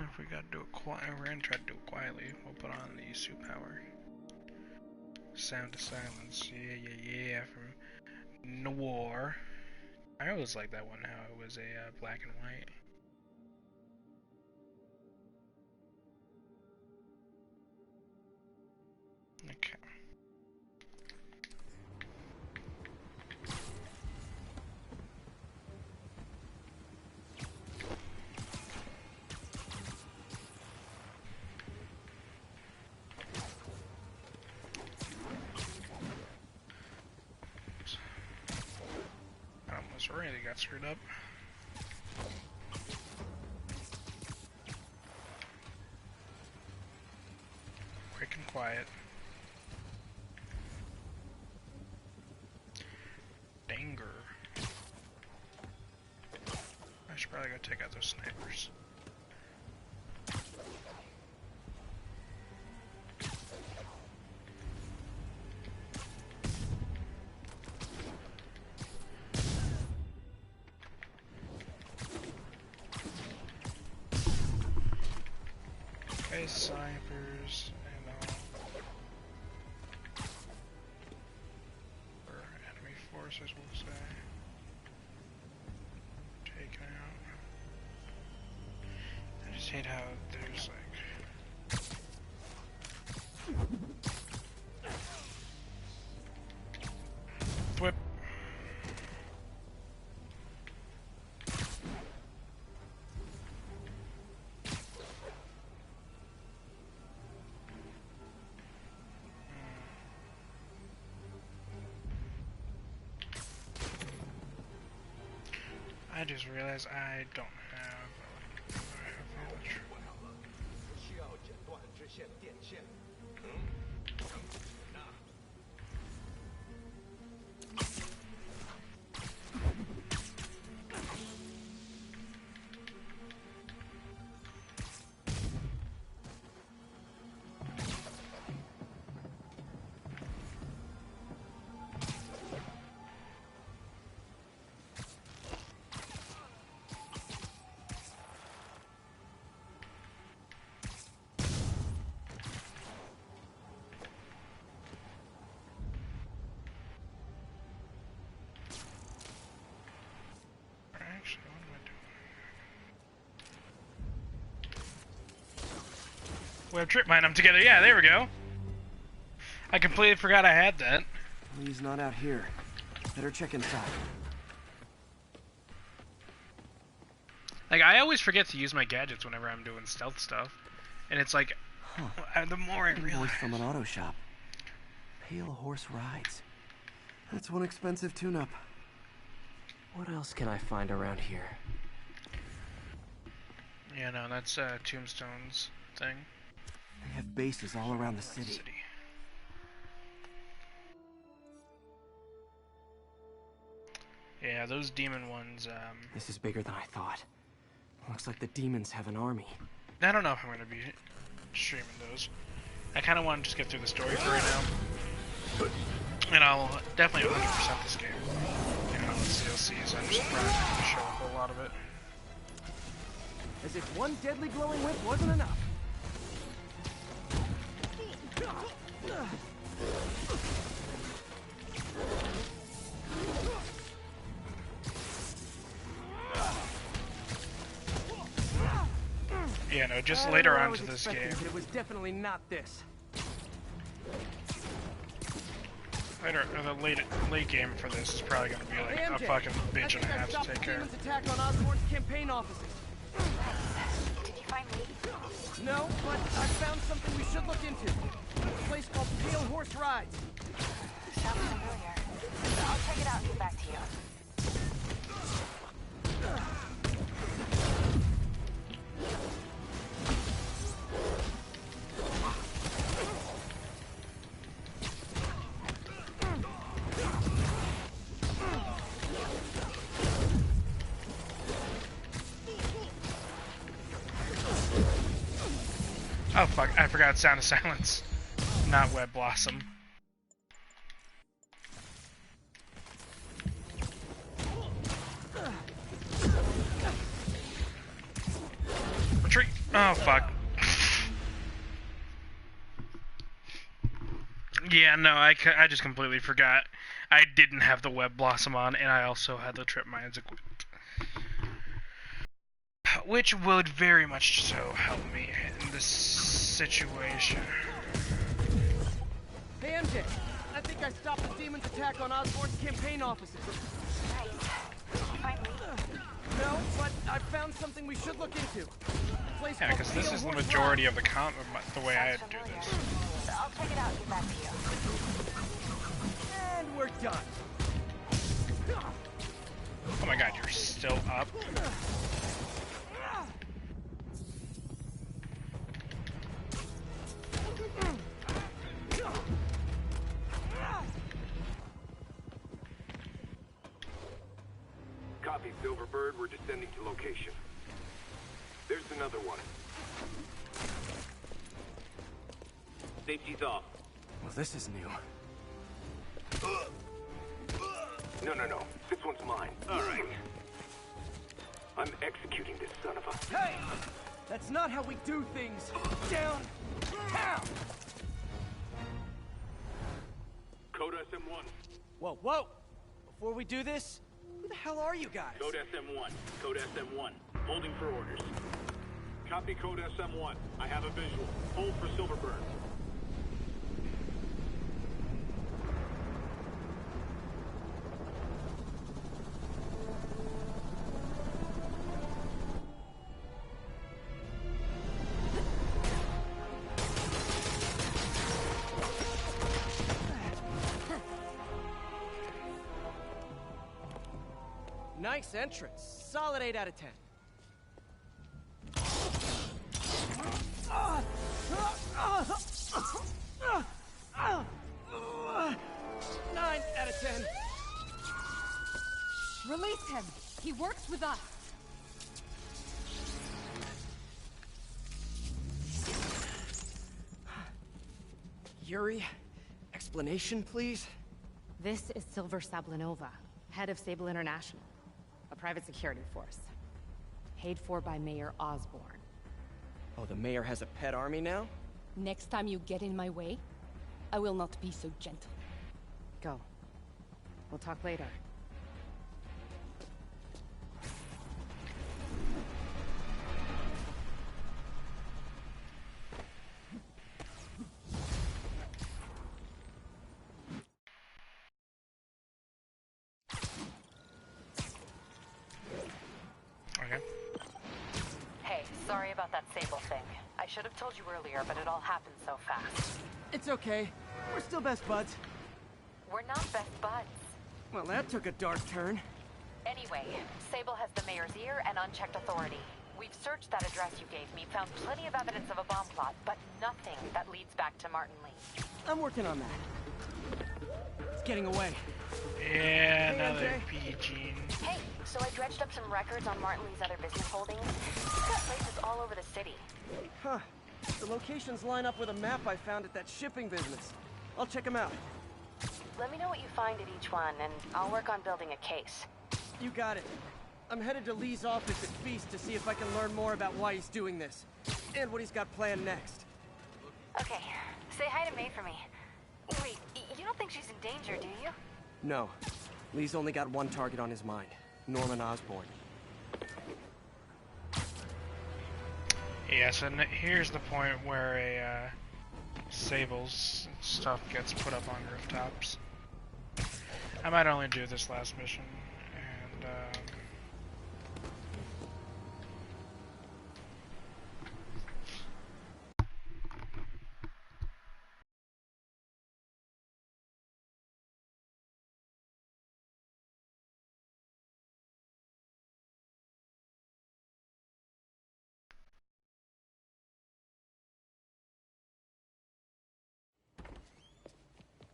S1: if we gotta do it quiet, we're gonna try to do it quietly. We'll put on the suit power. Sound of Silence. Yeah, from Noir. I always liked that one, how it was a black and white. Okay. I almost really got screwed up. Quick and quiet. Danger. I should probably go take out those snipers. Okay, snipers and all. Or enemy forces, we'll say. Taken out. I just hate how there's like... Whip. I just realized I don't have a village. Actually, what am I doing? We have trip mine them together. Yeah, there we go. I completely forgot I had that.
S2: He's not out here. Better check inside.
S1: Like, I always forget to use my gadgets whenever I'm doing stealth stuff. And it's like, the more I realize...
S2: Voice from an auto shop. Pale Horse Rides. That's one expensive tune-up. What else can I find around here?
S1: Yeah, no, that's Tombstone's thing.
S2: They have bases all around the city.
S1: Yeah, those demon ones,
S2: This is bigger than I thought. Looks like the demons have an army.
S1: I don't know if I'm gonna be streaming those. I kind of want to just get through the story for right now. And I'll definitely 100% this game. You know, it's DLCs, I'm just surprised I can show a whole lot of it.
S2: As if one deadly glowing whip wasn't enough.
S1: Yeah, no, just later on to this game.
S2: It was definitely not this.
S1: Later, the late game for this is probably gonna be like a fucking bitch and a half to take care of.
S2: Attack on Osborn's campaign offices.
S4: Did you find me?
S2: No, but I found something we should look into. A place called Pale Horse Rides.
S4: Sounds familiar. I'll check it out and get back to you.
S1: Oh fuck, I forgot Sound of Silence. Not Web Blossom. Retreat! Oh fuck. Yeah, no, I just completely forgot. I didn't have the Web Blossom on, and I also had the Trip Mines equipped. Which would very much so help me in this situation.
S2: Hey, MJ. I think I stopped the demon's attack on Osborn's campaign offices.
S4: Nice. Did you find Lee?
S2: No, but I found something we should look into.
S1: Yeah, because this is the majority of the the way I do this.
S4: I'll check it out and get back to you.
S2: And we're done.
S1: Oh my god, you're still up?
S17: Copy, Silverbird. We're descending to location. There's another one. Safety's off.
S2: Well, this is new.
S17: No. This one's mine. All right. I'm executing this son of a...
S2: Hey! That's not how we do things. Down! Down!
S17: Code SM1.
S2: Whoa! Before we do this, who the hell are you guys?
S10: Code SM1. Code SM1. Holding for orders.
S17: Copy Code SM1. I have a visual. Hold for Silverburn.
S2: Nice entrance. Solid 8 out of 10. 9 out of 10.
S14: Release him. He works with us.
S2: Yuri, explanation, please?
S19: This is Silver Sablinova, head of Sable International, a private security force. Paid for by Mayor Osborn.
S2: Oh, the mayor has a pet army now?
S14: Next time you get in my way, I will not be so gentle.
S19: Go. We'll talk later.
S1: Okay.
S4: Hey, sorry about that Sable thing. I should have told you earlier, but it all happened so fast.
S2: It's okay. We're still best buds.
S4: We're not best buds.
S2: Well, that took a dark turn.
S4: Anyway, Sable has the mayor's ear and unchecked authority. We've searched that address you gave me, found plenty of evidence of a bomb plot, but nothing that leads back to Martin Lee.
S2: I'm working on that. It's getting away.
S1: Yeah,
S2: Hey,
S1: another
S2: MJ.
S1: PG.
S4: Hey, so I dredged up some records on Martin Lee's other business holdings. He's got places all over the city.
S2: Huh. The locations line up with a map I found at that shipping business. I'll check them out.
S4: Let me know what you find at each one, and I'll work on building a case.
S2: You got it. I'm headed to Lee's office at Feast to see if I can learn more about why he's doing this. And what he's got planned next.
S4: Okay, say hi to May for me. Wait, you don't think she's in danger, do you?
S2: No. Lee's only got one target on his mind. Norman Osborn.
S1: Yes, and here's the point where a Sable's stuff gets put up on rooftops. I might only do this last mission, and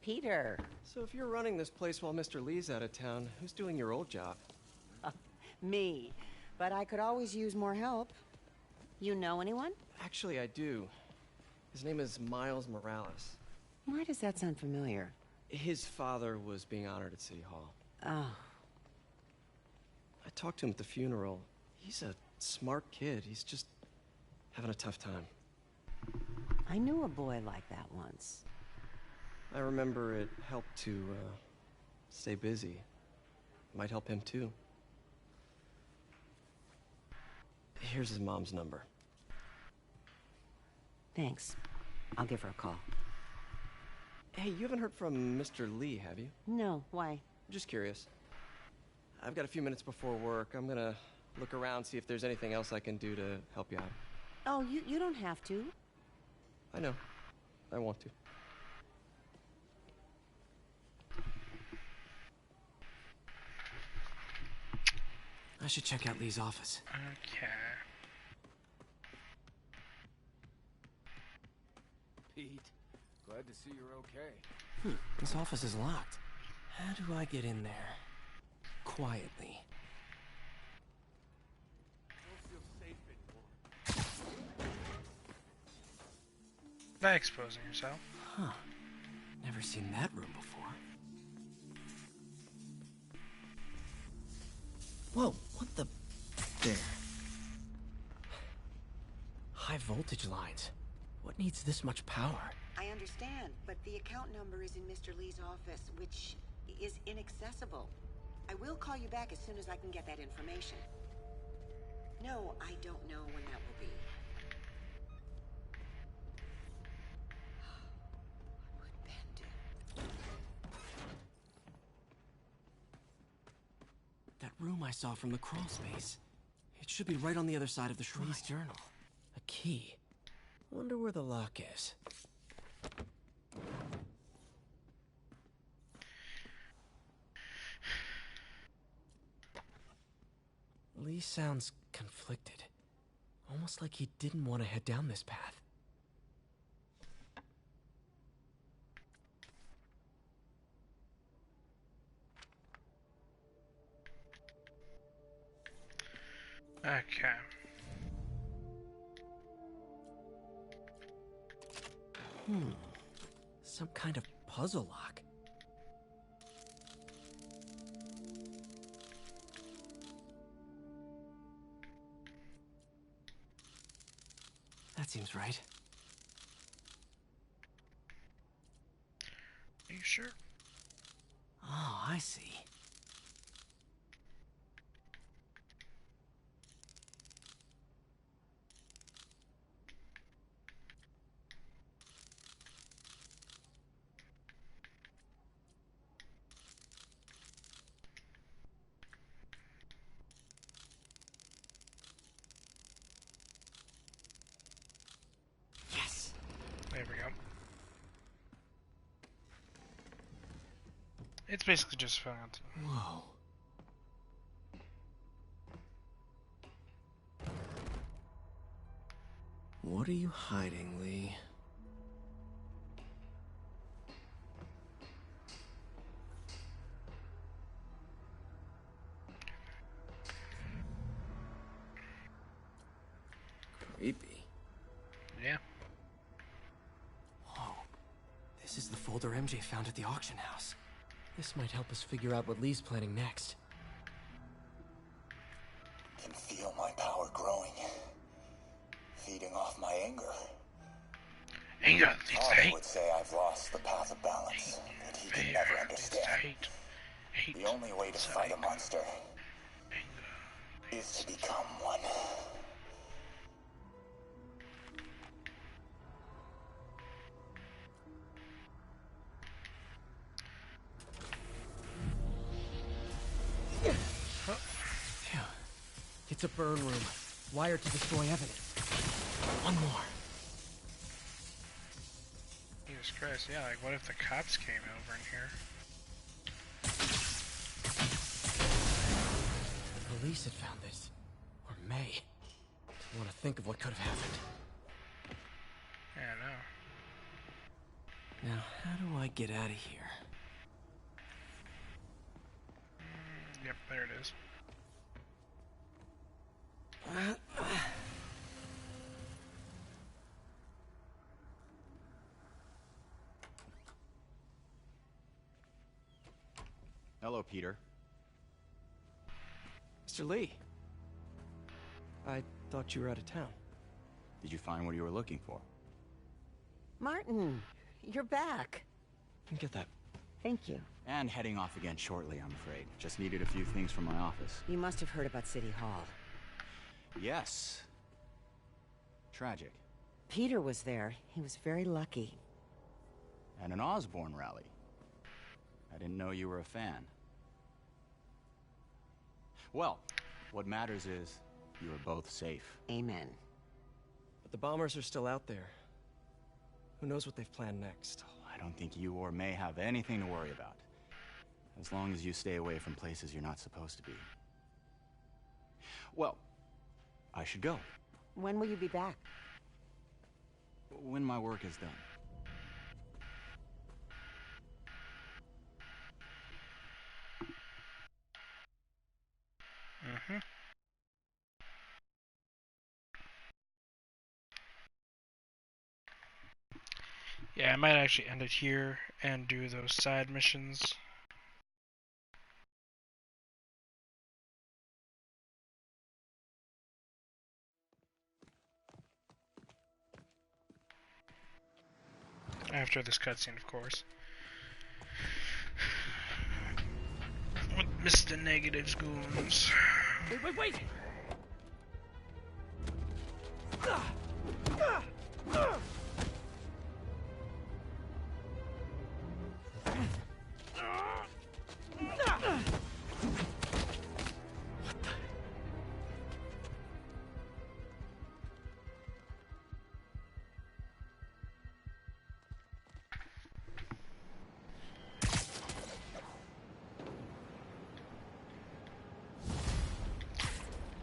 S3: Peter.
S2: So if you're running this place while Mr. Lee's out of town, who's doing your old job?
S3: Me. But I could always use more help. You know anyone?
S2: Actually, I do. His name is Miles Morales.
S3: Why does that sound familiar?
S2: His father was being honored at City Hall.
S3: Oh.
S2: I talked to him at the funeral. He's a smart kid. He's just having a tough time.
S3: I knew a boy like that once.
S2: I remember it helped to, stay busy. Might help him, too. Here's his mom's number.
S3: Thanks. I'll give her a call.
S2: Hey, you haven't heard from Mr. Lee, have you?
S3: No, why?
S2: Just curious. I've got a few minutes before work. I'm gonna look around, see if there's anything else I can do to help you out.
S3: Oh, you don't have to.
S2: I know. I want to. I should check out Lee's office.
S1: Okay.
S11: Pete, glad to see you're okay.
S2: This office is locked. How do I get in there? Quietly.
S1: By exposing yourself.
S2: Huh. Never seen that room before. Whoa, what the... There. High voltage lines. What needs this much power?
S3: I understand, but the account number is in Mr. Lee's office, which is inaccessible. I will call you back as soon as I can get that information. No, I don't know when that will be. What would Ben do?
S2: That room I saw from the crawl space. It should be right on the other side of the shrine. Lee's journal. A key. Wonder where the lock is. Lee sounds conflicted. Almost like he didn't want to head down this path.
S1: Okay.
S2: Some kind of puzzle lock. That seems right.
S1: Are you sure?
S2: Oh, I see. Yes.
S1: There we go. It's basically just filling out.
S2: Whoa. What are you hiding, Lee? Creepy.
S1: Yeah.
S2: Whoa. This is the folder MJ found at the auction house. This might help us figure out what Lee's planning next.
S20: Can feel my power growing. Feeding off my anger.
S1: Anger leads to
S20: Father
S1: hate.
S20: would say I've lost the path of balance, but he could never understand. The only way to fight a monster is to become one.
S2: Phew. It's a burn room. Wired to destroy evidence. One more.
S1: Jesus Christ, yeah, like what if the cops came over in here?
S2: The police had found this. Or may. Don't want to think of what could have happened.
S1: Yeah, I know.
S2: Now, how do I get out of here?
S1: Yep, there it is.
S5: Hello, Peter.
S2: Mr. Lee. I thought you were out of town.
S5: Did you find what you were looking for?
S3: Martin, you're back.
S2: Get that.
S3: Thank you.
S5: And heading off again shortly, I'm afraid. Just needed a few things from my office.
S3: You must have heard about City Hall.
S5: Yes. Tragic.
S3: Peter was there. He was very lucky.
S5: At an Osborn rally. I didn't know you were a fan. Well, what matters is you are both safe.
S3: Amen.
S2: But the bombers are still out there. Who knows what they've planned next?
S5: I don't think you or May have anything to worry about. As long as you stay away from places you're not supposed to be. Well, I should go.
S3: When will you be back?
S5: When my work is done.
S1: Mm-hmm. Yeah, I might actually end it here and do those side missions. After this cutscene, of course. With Mr. Negative's goons.
S11: Wait!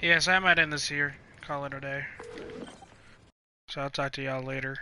S1: Yes, I might end this here. Call it a day. So I'll talk to y'all later.